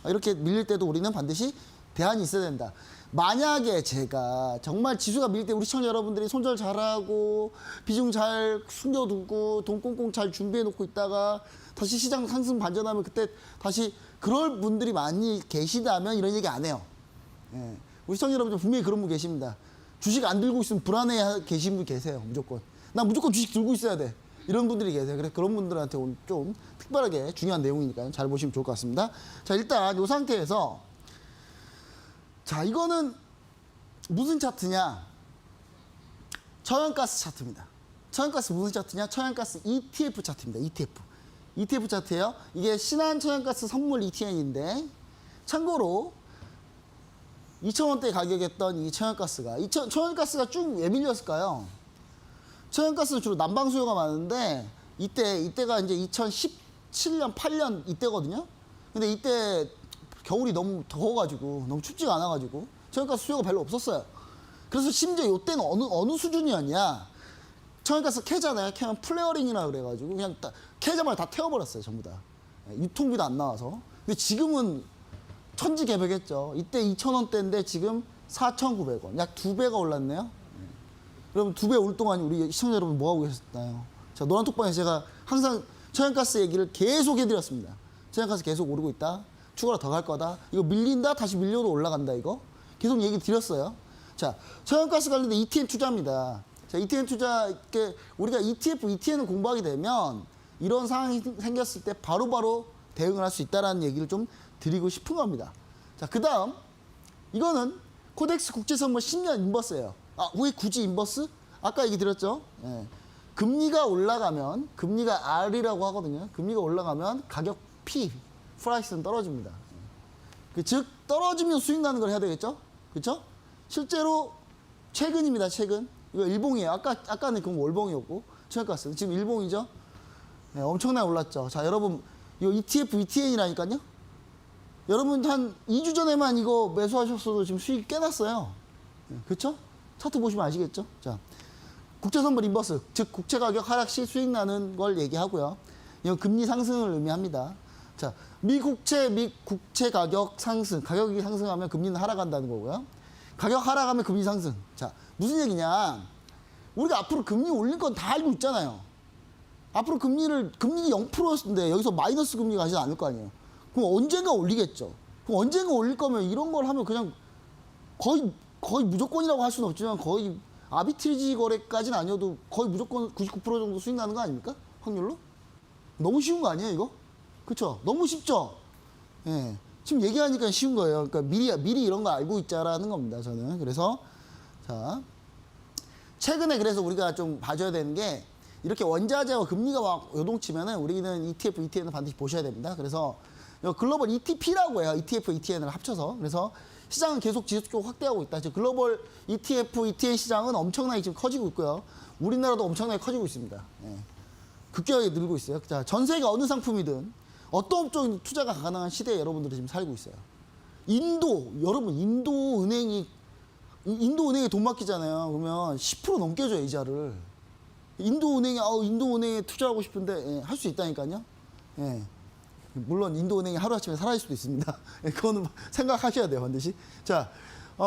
이렇게 밀릴 때도 우리는 반드시 대안이 있어야 된다. 만약에 제가 정말 지수가 밀릴 때 우리 시청자 여러분들이 손절 잘하고 비중 잘 숨겨두고 돈 꽁꽁 잘 준비해놓고 있다가 다시 시장 상승 반전하면 그때 다시 그럴 분들이 많이 계시다면 이런 얘기 안 해요. 우리 시청자 여러분들 분명히 그런 분 계십니다. 주식 안 들고 있으면 불안해 계신 분 계세요. 무조건. 나 무조건 주식 들고 있어야 돼. 이런 분들이 계세요. 그래서 그런 분들한테 오늘 좀 특별하게 중요한 내용이니까요. 잘 보시면 좋을 것 같습니다. 자, 일단 이 상태에서 자, 이거는 무슨 차트냐? 천연가스 차트입니다. 천연가스 무슨 차트냐? 천연가스 ETF 차트입니다. ETF 차트예요. 이게 신한 천연가스 선물 ETN인데 참고로 2,000원대 가격이었던 이 천연가스가 천연가스가 쭉 왜 밀렸을까요? 천연가스는 주로 난방 수요가 많은데 이때가 이제 2017년, 8년 이때거든요. 근데 이때 겨울이 너무 더워가지고 너무 춥지가 않아가지고 천연가스 수요가 별로 없었어요. 그래서 심지어 이때는 어느 수준이었냐? 천연가스 캐잖아요. 캐면 플레어링이라 그래가지고 그냥 캐자마자 다 태워버렸어요. 전부 다. 유통비도 안 나와서. 근데 지금은 천지개벽했죠. 이때 2,000원대인데 지금 4,900원. 약 2배가 올랐네요. 여러분 2배 올 동안 우리 시청자 여러분 뭐 하고 계셨나요? 자, 노란톡방에서 제가 항상 천연가스 얘기를 계속 해드렸습니다. 천연가스 계속 오르고 있다. 추가로 더 갈 거다. 이거 밀린다. 다시 밀려도 올라간다. 이거 계속 얘기 드렸어요. 자, 천연가스 관련된 ETN 투자입니다. 자, ETN 투자 우리가 ETF, ETN을 공부하게 되면 이런 상황이 생겼을 때 바로바로 대응을 할 수 있다는 얘기를 좀 드리고 싶은 겁니다. 자, 그다음 이거는 코덱스 국제선물 10년 인버스예요. 왜 굳이 인버스? 아까 얘기 드렸죠. 금리가 올라가면 금리가 R이라고 하거든요. 금리가 올라가면 가격 P, 프라이스는 떨어집니다. 즉 떨어지면 수익 나는 걸 해야 되겠죠? 그렇죠? 실제로 최근입니다. 최근 이거 일봉이에요. 아까는 그건 월봉이었고 천연가스 지금 일봉이죠. 엄청나게 올랐죠. 자, 여러분 이거 ETF, ETN이라니까요. 여러분 한 2주 전에만 이거 매수하셨어도 지금 수익 꽤 났어요. 그렇죠? 차트 보시면 아시겠죠? 자, 국제선물 인버스, 즉 국채 가격 하락 시 수익 나는 걸 얘기하고요. 이건 금리 상승을 의미합니다. 자, 미 국채 가격 상승, 가격이 상승하면 금리는 하락한다는 거고요. 가격 하락하면 금리 상승. 자, 무슨 얘기냐? 우리가 앞으로 금리 올릴 건 다 알고 있잖아요. 앞으로 금리가 0%였는데 여기서 마이너스 금리가 가지 않을 거 아니에요. 그럼 언젠가 올리겠죠. 그럼 언젠가 올릴 거면 이런 걸 하면 그냥 거의 무조건이라고 할 수는 없지만 거의 아비트리지 거래까지는 아니어도 거의 무조건 99% 정도 수익 나는 거 아닙니까? 확률로? 너무 쉬운 거 아니에요, 이거? 그렇죠? 너무 쉽죠? 예. 지금 얘기하니까 쉬운 거예요. 그러니까 미리 이런 거 알고 있자라는 겁니다, 저는. 그래서 자, 최근에 그래서 우리가 좀 봐줘야 되는 게 이렇게 원자재와 금리가 막 요동치면은 우리는 ETF, ETN을 반드시 보셔야 됩니다. 그래서 글로벌 ETP라고 해요. ETF, ETN을 합쳐서. 그래서 시장은 계속 지속적으로 확대하고 있다. 즉 글로벌 ETF, ETN 시장은 엄청나게 지금 커지고 있고요. 우리나라도 엄청나게 커지고 있습니다. 예. 급격하게 늘고 있어요. 자, 전 세계 어느 상품이든 어떤 업종이든 투자가 가능한 시대에 여러분들이 지금 살고 있어요. 여러분 인도 은행에 돈 맡기잖아요. 그러면 10% 넘게 줘요, 이자를. 인도 은행에 투자하고 싶은데 할 수 있다니까요. 예. 물론 인도 은행이 하루아침에 사라질 수도 있습니다. 예, 그거는 생각하셔야 돼요, 반드시. 자,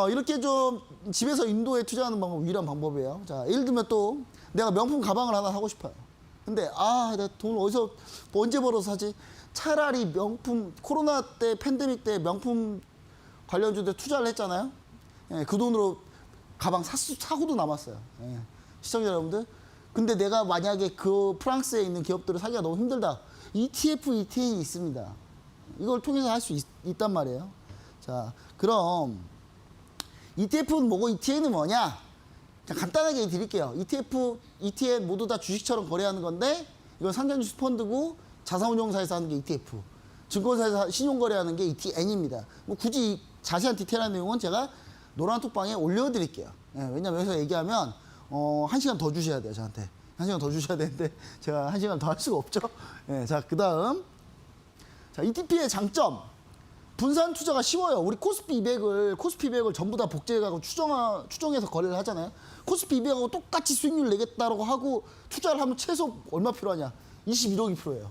이렇게 좀 집에서 인도에 투자하는 방법 유일한 방법이에요. 자, 예를 들면 또 내가 명품 가방을 하나 사고 싶어요. 근데 내가 돈을 어디서 언제 벌어서 사지? 차라리 명품 코로나 때 팬데믹 때 명품 관련주들 투자를 했잖아요. 예, 그 돈으로 가방 사고도 남았어요. 예, 시청자 여러분들. 근데 내가 만약에 그 프랑스에 있는 기업들을 사기가 너무 힘들다. ETF, ETN이 있습니다. 이걸 통해서 할 수 있단 말이에요. 자, 그럼 ETF는 뭐고 ETN은 뭐냐? 그냥 간단하게 드릴게요. ETF, ETN 모두 다 주식처럼 거래하는 건데 이건 상장주식 펀드고 자산운용사에서 하는 게 ETF. 증권사에서 신용거래하는 게 ETN입니다. 뭐 굳이 자세한 디테일한 내용은 제가 노란톡방에 올려드릴게요. 예, 왜냐면 여기서 얘기하면 1시간 더 주셔야 돼요, 저한테. 1시간 더 주셔야 되는데 제가 1시간 더 할 수가 없죠. 예, 자, 그 다음. 자, ETP의 장점. 분산 투자가 쉬워요. 우리 코스피 200을 전부 다 복제해가고 추정해서 거래를 하잖아요. 코스피 200하고 똑같이 수익률 내겠다라고 하고 투자를 하면 최소 얼마 필요하냐? 21억이 필요해요.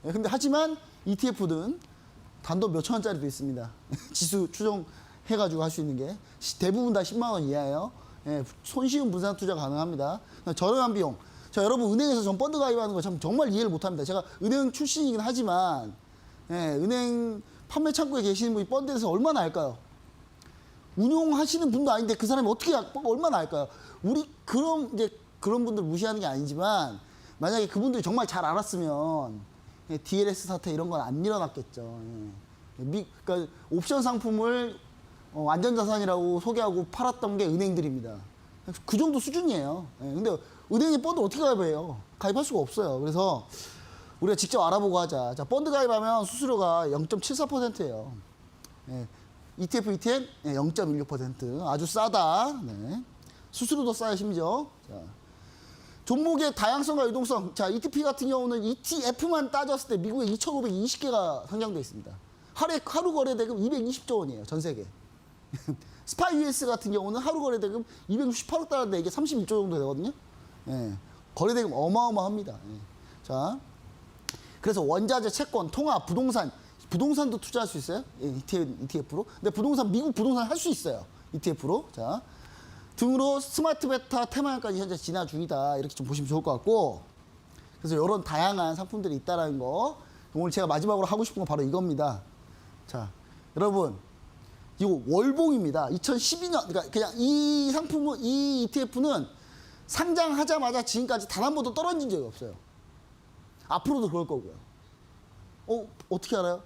예, 근데 하지만 ETF는 단돈 몇천 원짜리도 있습니다. 지수 추정해가지고 할 수 있는 게 대부분 다 10만 원 이하예요. 예, 손쉬운 분산 투자 가능합니다. 저렴한 비용. 자, 여러분 은행에서 전 펀드 가입하는 거 정말 이해를 못합니다. 제가 은행 출신이긴 하지만 은행 판매 창구에 계시는 분이 펀드에서 얼마나 알까요? 운용하시는 분도 아닌데 그 사람이 어떻게 얼마나 알까요? 우리 그런 분들 무시하는 게 아니지만 만약에 그분들이 정말 잘 알았으면 DLS 사태 이런 건 안 일어났겠죠. 그러니까 옵션 상품을 안전자산이라고 소개하고 팔았던 게 은행들입니다. 그 정도 수준이에요. 근데 은행에 펀드 어떻게 가입해요? 가입할 수가 없어요. 그래서 우리가 직접 알아보고 하자. 자, 펀드 가입하면 수수료가 0.74%예요. ETF, ETN 0.16%. 아주 싸다. 네. 수수료도 싸요, 심지어. 자, 종목의 다양성과 유동성. 자, ETP 같은 경우는 ETF만 따졌을 때 미국에 2,520개가 상장돼 있습니다. 하루 거래 대금 220조 원이에요, 전 세계. 스파 US 같은 경우는 하루 거래 대금 268억 달러인데 이게 31조 정도 되거든요. 예, 거래 대금 어마어마합니다. 예. 자, 그래서 원자재, 채권, 통화, 부동산도 투자할 수 있어요. 예, ETF로. 근데 미국 부동산 할 수 있어요. ETF로. 자, 등으로 스마트 베타 테마까지 현재 진화 중이다. 이렇게 좀 보시면 좋을 것 같고. 그래서 이런 다양한 상품들이 있다라는 거. 오늘 제가 마지막으로 하고 싶은 건 바로 이겁니다. 자, 여러분. 이거 월봉입니다. 2012년, 그러니까 그냥 이 ETF는 상장하자마자 지금까지 단 한 번도 떨어진 적이 없어요. 앞으로도 그럴 거고요. 어떻게 알아요?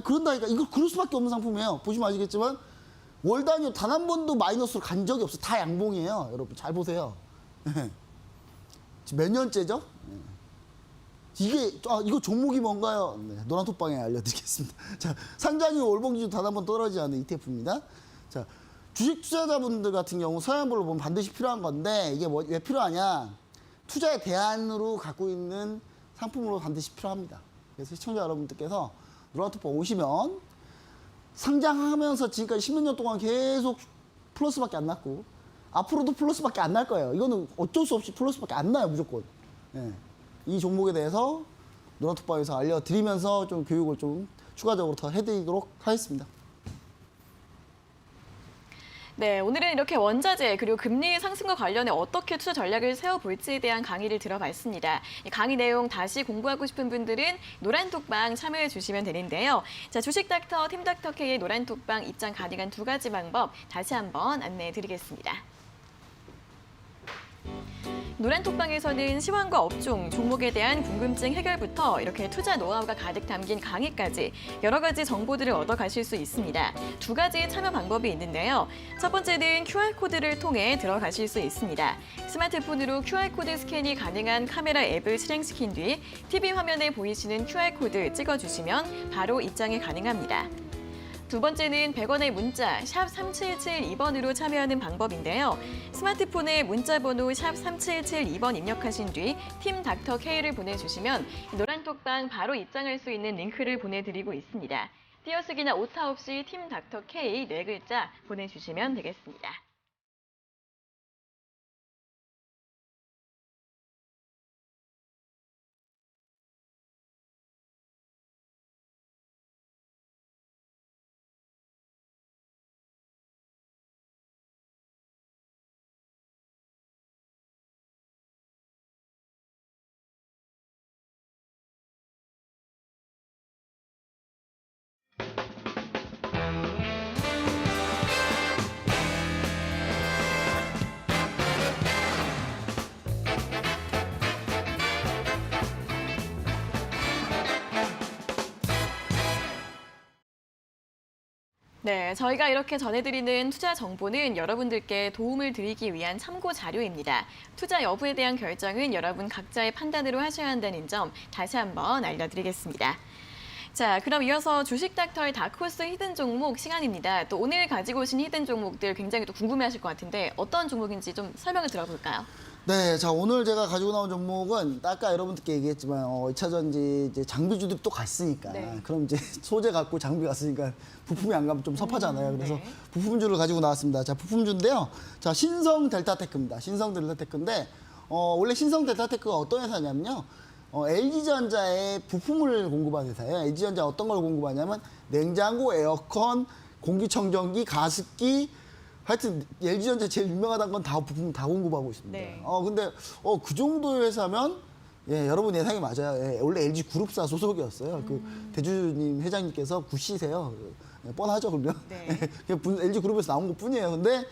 그런다니까. 이거 그럴 수밖에 없는 상품이에요. 보시면 아시겠지만 월 단위로 단 한 번도 마이너스로 간 적이 없어요. 다 양봉이에요. 여러분 잘 보세요. 지금 몇 년째죠? 이거 종목이 뭔가요? 네, 노란톡방에 알려드리겠습니다. 자, 상장이 월봉 기준 단 한 번 떨어지지 않는 ETF입니다. 자, 주식 투자자분들 같은 경우 서양별로 보면 반드시 필요한 건데 이게 왜 필요하냐? 투자의 대안으로 갖고 있는 상품으로 반드시 필요합니다. 그래서 시청자 여러분들께서 노란톡방 오시면 상장하면서 지금까지 10몇 년 동안 계속 플러스밖에 안 났고 앞으로도 플러스밖에 안 날 거예요. 이거는 어쩔 수 없이 플러스밖에 안 나요, 무조건. 예. 이 종목에 대해서 노란톡방에서 알려드리면서 좀 교육을 좀 추가적으로 더 해드리도록 하겠습니다. 네, 오늘은 이렇게 원자재 그리고 금리 상승과 관련해 어떻게 투자 전략을 세워볼지에 대한 강의를 들어봤습니다. 이 강의 내용 다시 공부하고 싶은 분들은 노란톡방 참여해 주시면 되는데요. 자, 주식닥터, 팀닥터K의 노란톡방 입장 가능한 2가지 방법 다시 한번 안내해 드리겠습니다. 노란톡방에서는 시황과 업종, 종목에 대한 궁금증 해결부터 이렇게 투자 노하우가 가득 담긴 강의까지 여러 가지 정보들을 얻어가실 수 있습니다. 두 가지 참여 방법이 있는데요. 첫 번째는 QR코드를 통해 들어가실 수 있습니다. 스마트폰으로 QR코드 스캔이 가능한 카메라 앱을 실행시킨 뒤 TV 화면에 보이시는 QR코드 찍어주시면 바로 입장이 가능합니다. 두 번째는 100원의 문자 샵 3772번으로 참여하는 방법인데요. 스마트폰에 문자 번호 샵 3772번 입력하신 뒤 팀 닥터 K를 보내주시면 노란톡방 바로 입장할 수 있는 링크를 보내드리고 있습니다. 띄어쓰기나 오타 없이 팀 닥터 K 4글자 보내주시면 되겠습니다. 네, 저희가 이렇게 전해드리는 투자 정보는 여러분들께 도움을 드리기 위한 참고 자료입니다. 투자 여부에 대한 결정은 여러분 각자의 판단으로 하셔야 한다는 점 다시 한번 알려드리겠습니다. 자, 그럼 이어서 주식 닥터의 다크호스 히든 종목 시간입니다. 또 오늘 가지고 오신 히든 종목들 굉장히 또 궁금해하실 것 같은데 어떤 종목인지 좀 설명을 들어볼까요? 네, 자 오늘 제가 가지고 나온 종목은 아까 여러분들께 얘기했지만 2차전지 이제 장비주들이 또 갔으니까 네. 그럼 이제 소재 갖고 장비 갔으니까 부품이 안 가면 좀 섭하잖아요. 그래서 네. 부품주를 가지고 나왔습니다. 자 부품주인데요. 자 신성 델타테크입니다. 신성 델타테크인데 원래 신성 델타테크가 어떤 회사냐면요. LG전자에 부품을 공급하는 회사예요. LG전자 어떤 걸 공급하냐면 냉장고, 에어컨, 공기청정기, 가습기 하여튼 LG전자 제일 유명하다는 건 다 부품 다 공급하고 있습니다. 네. 근데 그 정도의 회사면 예, 여러분 예상이 맞아요. 예, 원래 LG 그룹사 소속이었어요. 그 대주님 회장님께서 구씨세요. 예, 뻔하죠, 그러면. 네. 그냥 LG 그룹에서 나온 것뿐이에요. 근데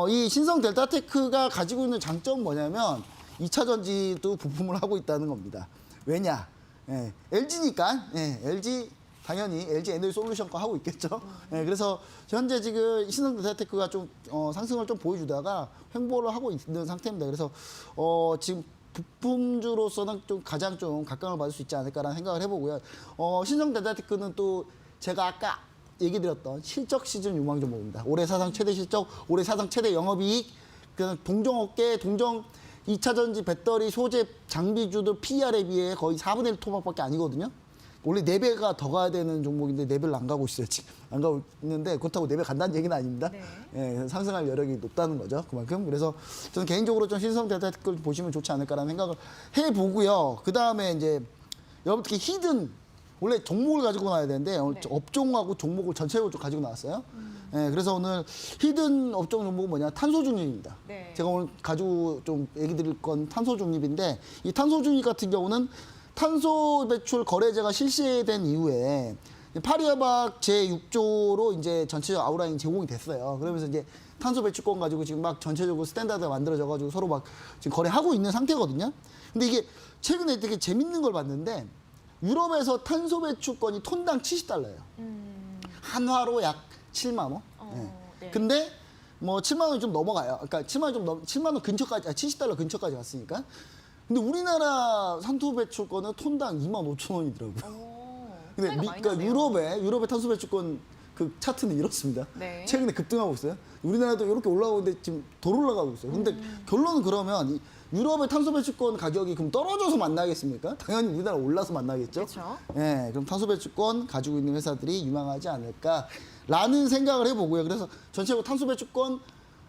이 신성 델타테크가 가지고 있는 장점은 뭐냐면 2차 전지도 부품을 하고 있다는 겁니다. 왜냐? 예, LG니까 LG 당연히 LG 에너지 솔루션 거 하고 있겠죠. 네, 그래서 현재 지금 신성 델타테크가 좀 상승을 좀 보여주다가 횡보를 하고 있는 상태입니다. 그래서 지금 부품주로서는 좀 가장 좀 각광을 받을 수 있지 않을까라는 생각을 해보고요. 신성 델타테크는 또 제가 아까 얘기 드렸던 실적 시즌 유망 종목입니다. 올해 사상 최대 실적, 올해 사상 최대 영업이익, 그냥 동종업계, 동종 2차 전지 배터리 소재 장비주들 PER에 비해 거의 4분의 1 토막밖에 아니거든요. 원래 4배가 더 가야 되는 종목인데 4배를 안 가고 있어요. 지금 안 가고 있는데 그렇다고 4배 간다는 얘기는 아닙니다. 네. 예, 상승할 여력이 높다는 거죠. 그만큼. 그래서 저는 개인적으로 좀 신성 델타테크를 보시면 좋지 않을까라는 생각을 해보고요. 그 다음에 이제 여러분 특히 히든 원래 종목을 가지고 나와야 되는데 오늘 네. 업종하고 종목을 전체적으로 좀 가지고 나왔어요. 예, 그래서 오늘 히든 업종 종목은 뭐냐? 탄소 중립입니다. 네. 제가 오늘 가지고 좀 얘기 드릴 건 탄소 중립인데 이 탄소 중립 같은 경우는 탄소 배출 거래제가 실시된 이후에 파리협약 제6조로 이제 전체적 아웃라인 제공이 됐어요. 그러면서 이제 탄소 배출권 가지고 지금 막 전체적으로 스탠다드가 만들어져 가지고 서로 막 지금 거래하고 있는 상태거든요. 근데 이게 최근에 되게 재밌는 걸 봤는데 유럽에서 탄소 배출권이 톤당 70달러예요. 한화로 약 7만 원. 네. 근데 뭐 7만 원이 좀 넘어가요. 그러니까 7만 원 근처까지 70달러 근처까지 갔으니까. 근데 우리나라 탄소 배출권은 톤당 2만 5천 원이더라고요. 근데 차이가 많이 그러니까 나네요. 유럽의 탄소 배출권 그 차트는 이렇습니다. 네. 최근에 급등하고 있어요. 우리나라도 이렇게 올라오는데 지금 덜 올라가고 있어요. 근데 결론은 그러면 이 유럽의 탄소 배출권 가격이 그럼 떨어져서 만나겠습니까? 당연히 우리나라 올라서 만나겠죠. 그렇죠. 예, 그럼 탄소 배출권 가지고 있는 회사들이 유망하지 않을까라는 생각을 해보고요. 그래서 전체적으로 탄소 배출권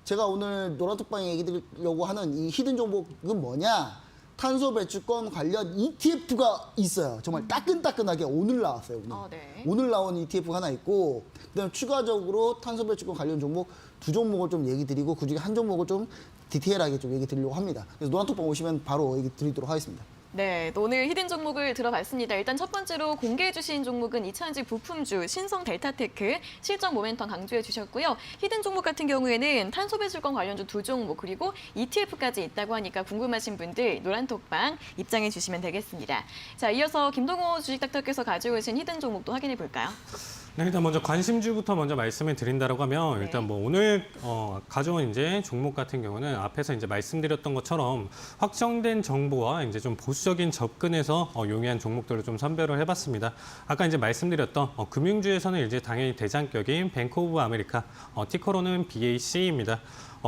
제가 오늘 노란톡방에 얘기 드리려고 하는 이 히든 종목은 뭐냐? 탄소 배출권 관련 ETF가 있어요. 정말 따끈따끈하게 오늘 나왔어요. 오늘. 네. 오늘 나온 ETF가 하나 있고 그다음에 추가적으로 탄소 배출권 관련 종목 2종목을 좀 얘기 드리고 그중에 한 종목을 좀 디테일하게 좀 얘기 드리려고 합니다. 그래서 노란톡방 오시면 바로 얘기 드리도록 하겠습니다. 네, 또 오늘 히든 종목을 들어봤습니다. 일단 첫 번째로 공개해 주신 종목은 이차전지 부품주 신성 델타테크 실적 모멘텀 강조해 주셨고요. 히든 종목 같은 경우에는 탄소 배출권 관련주 2종목 그리고 ETF까지 있다고 하니까 궁금하신 분들 노란톡방 입장해 주시면 되겠습니다. 자, 이어서 김동호 주식닥터께서 가져오신 히든 종목도 확인해 볼까요? 네, 일단 먼저 관심주부터 먼저 말씀을 드린다고 하면 네. 일단 뭐 오늘 가져온 이제 종목 같은 경우는 앞에서 이제 말씀드렸던 것처럼 확정된 정보와 이제 좀 보수적인 접근에서 용이한 종목들을 좀 선별을 해봤습니다. 아까 이제 말씀드렸던 금융주에서는 이제 당연히 대장격인 뱅크 오브 아메리카 티커로는 BAC입니다.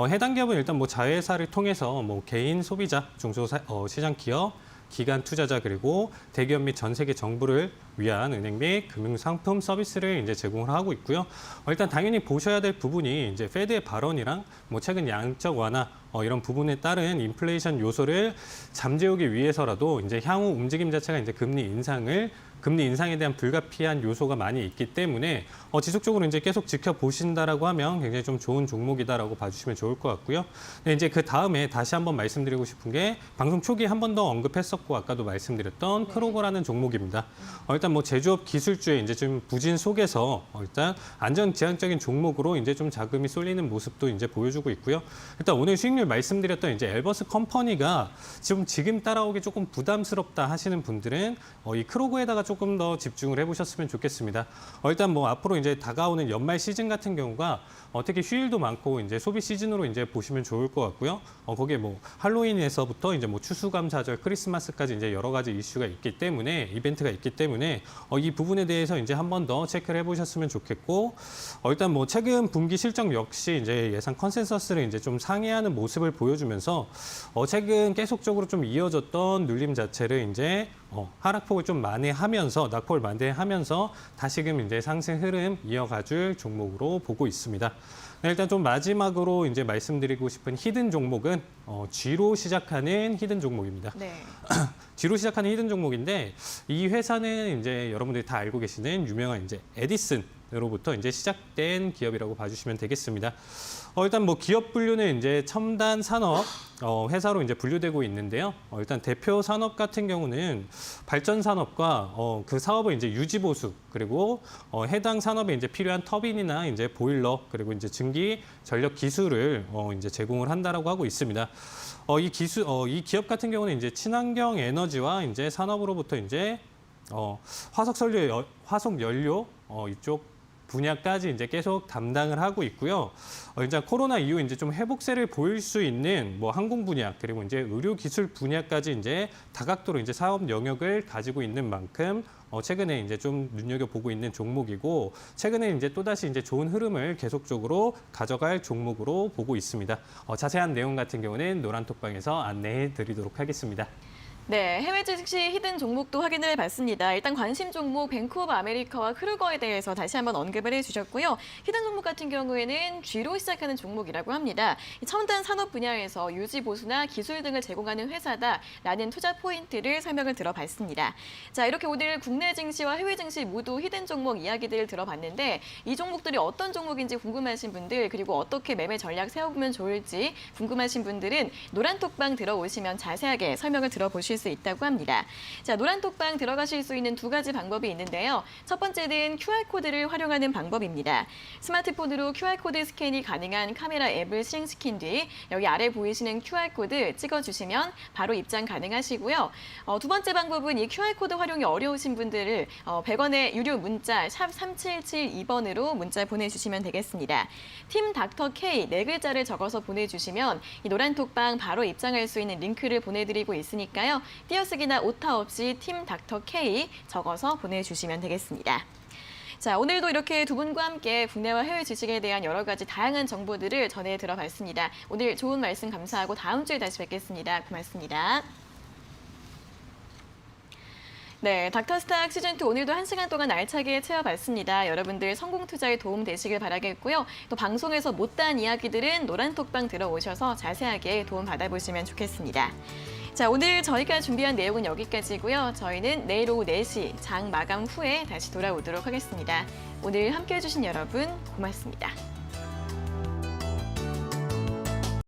해당 기업은 일단 뭐 자회사를 통해서 뭐 개인 소비자, 중소시장 기업, 기관 투자자 그리고 대기업 및 전 세계 정부를 위한 은행 및 금융 상품 서비스를 이제 제공을 하고 있고요. 일단 당연히 보셔야 될 부분이 이제 페드의 발언이랑 뭐 최근 양적 완화 이런 부분에 따른 인플레이션 요소를 잠재우기 위해서라도 이제 향후 움직임 자체가 이제 금리 인상에 대한 불가피한 요소가 많이 있기 때문에 지속적으로 이제 계속 지켜보신다라고 하면 굉장히 좀 좋은 종목이다라고 봐주시면 좋을 것 같고요. 네, 이제 그 다음에 다시 한번 말씀드리고 싶은 게 방송 초기에 한 번 더 언급했었고 아까도 말씀드렸던 크로거라는 종목입니다. 일단 뭐 제조업 기술주의 이제 좀 부진 속에서 일단 안전지향적인 종목으로 이제 좀 자금이 쏠리는 모습도 이제 보여주고 있고요. 일단 오늘 수익률 말씀드렸던 이제 엘버스 컴퍼니가 지금 따라오기 조금 부담스럽다 하시는 분들은 이 크로거에다가 조금 더 집중을 해보셨으면 좋겠습니다. 일단 뭐 앞으로 이제 다가오는 연말 시즌 같은 경우가 특히 휴일도 많고 이제 소비 시즌으로 이제 보시면 좋을 것 같고요. 거기에 뭐 할로윈에서부터 이제 뭐 추수감사절, 크리스마스까지 이제 여러 가지 이슈가 있기 때문에 이벤트가 있기 때문에 이 부분에 대해서 이제 한 번 더 체크를 해보셨으면 좋겠고 일단 뭐 최근 분기 실적 역시 이제 예상 컨센서스를 이제 좀 상회하는 모습을 보여주면서 최근 계속적으로 좀 이어졌던 눌림 자체를 이제 하락폭을 좀 만회하면서 낙폭을 만회하면서 다시금 이제 상승 흐름 이어가줄 종목으로 보고 있습니다. 네, 일단 좀 마지막으로 이제 말씀드리고 싶은 히든 종목은 G로 시작하는 히든 종목입니다. 네. G로 시작하는 히든 종목인데 이 회사는 이제 여러분들이 다 알고 계시는 유명한 이제 에디슨으로부터 이제 시작된 기업이라고 봐주시면 되겠습니다. 일단 뭐 기업 분류는 이제 첨단 산업 회사로 이제 분류되고 있는데요. 일단 대표 산업 같은 경우는 발전 산업과 그 사업을 이제 유지 보수 그리고 해당 산업에 이제 필요한 터빈이나 이제 보일러 그리고 이제 증기 전력 기술을 이제 제공을 한다라고 하고 있습니다. 이 기업 같은 경우는 이제 친환경 에너지와 이제 산업으로부터 이제 화석 연료 이쪽 분야까지 이제 계속 담당을 하고 있고요. 이제 코로나 이후 이제 좀 회복세를 보일 수 있는 뭐 항공 분야 그리고 이제 의료 기술 분야까지 이제 다각도로 이제 사업 영역을 가지고 있는 만큼 최근에 이제 좀 눈여겨보고 있는 종목이고 최근에 이제 또다시 이제 좋은 흐름을 계속적으로 가져갈 종목으로 보고 있습니다. 자세한 내용 같은 경우는 노란톡방에서 안내해 드리도록 하겠습니다. 네, 해외 주식시 히든 종목도 확인을 해봤습니다. 일단 관심 종목 뱅크 오브 아메리카와 크루거에 대해서 다시 한번 언급을 해주셨고요. 히든 종목 같은 경우에는 G로 시작하는 종목이라고 합니다. 첨단 산업 분야에서 유지 보수나 기술 등을 제공하는 회사다라는 투자 포인트를 설명을 들어봤습니다. 자, 이렇게 오늘 국내 증시와 해외 증시 모두 히든 종목 이야기들을 들어봤는데 이 종목들이 어떤 종목인지 궁금하신 분들 그리고 어떻게 매매 전략 세워보면 좋을지 궁금하신 분들은 노란톡방 들어오시면 자세하게 설명을 들어보실 수 있다고 합니다. 자, 노란톡방 들어가실 수 있는 두 가지 방법이 있는데요. 첫 번째는 QR코드를 활용하는 방법입니다. 스마트폰으로 QR코드 스캔이 가능한 카메라 앱을 실행시킨 뒤 여기 아래 보이시는 QR코드 찍어주시면 바로 입장 가능하시고요. 두 번째 방법은 이 QR코드 활용이 어려우신 분들을 100원의 유료 문자 샵 3772번으로 문자 보내주시면 되겠습니다. 팀 닥터 K 네 글자를 적어서 보내주시면 이 노란톡방 바로 입장할 수 있는 링크를 보내드리고 있으니까요. 띄어쓰기나 오타 없이 팀 닥터 K 적어서 보내주시면 되겠습니다. 자, 오늘도 이렇게 두 분과 함께 국내와 해외 주식에 대한 여러 가지 다양한 정보들을 전해 들어봤습니다. 오늘 좋은 말씀 감사하고 다음 주에 다시 뵙겠습니다. 고맙습니다. 네, 닥터스탁 시즌2 오늘도 1시간 동안 알차게 채워봤습니다. 여러분들 성공 투자에 도움 되시길 바라겠고요. 또 방송에서 못다한 이야기들은 노란톡방 들어오셔서 자세하게 도움 받아보시면 좋겠습니다. 자, 오늘 저희가 준비한 내용은 여기까지고요. 저희는 내일 오후 4시 장 마감 후에 다시 돌아오도록 하겠습니다. 오늘 함께해 주신 여러분 고맙습니다.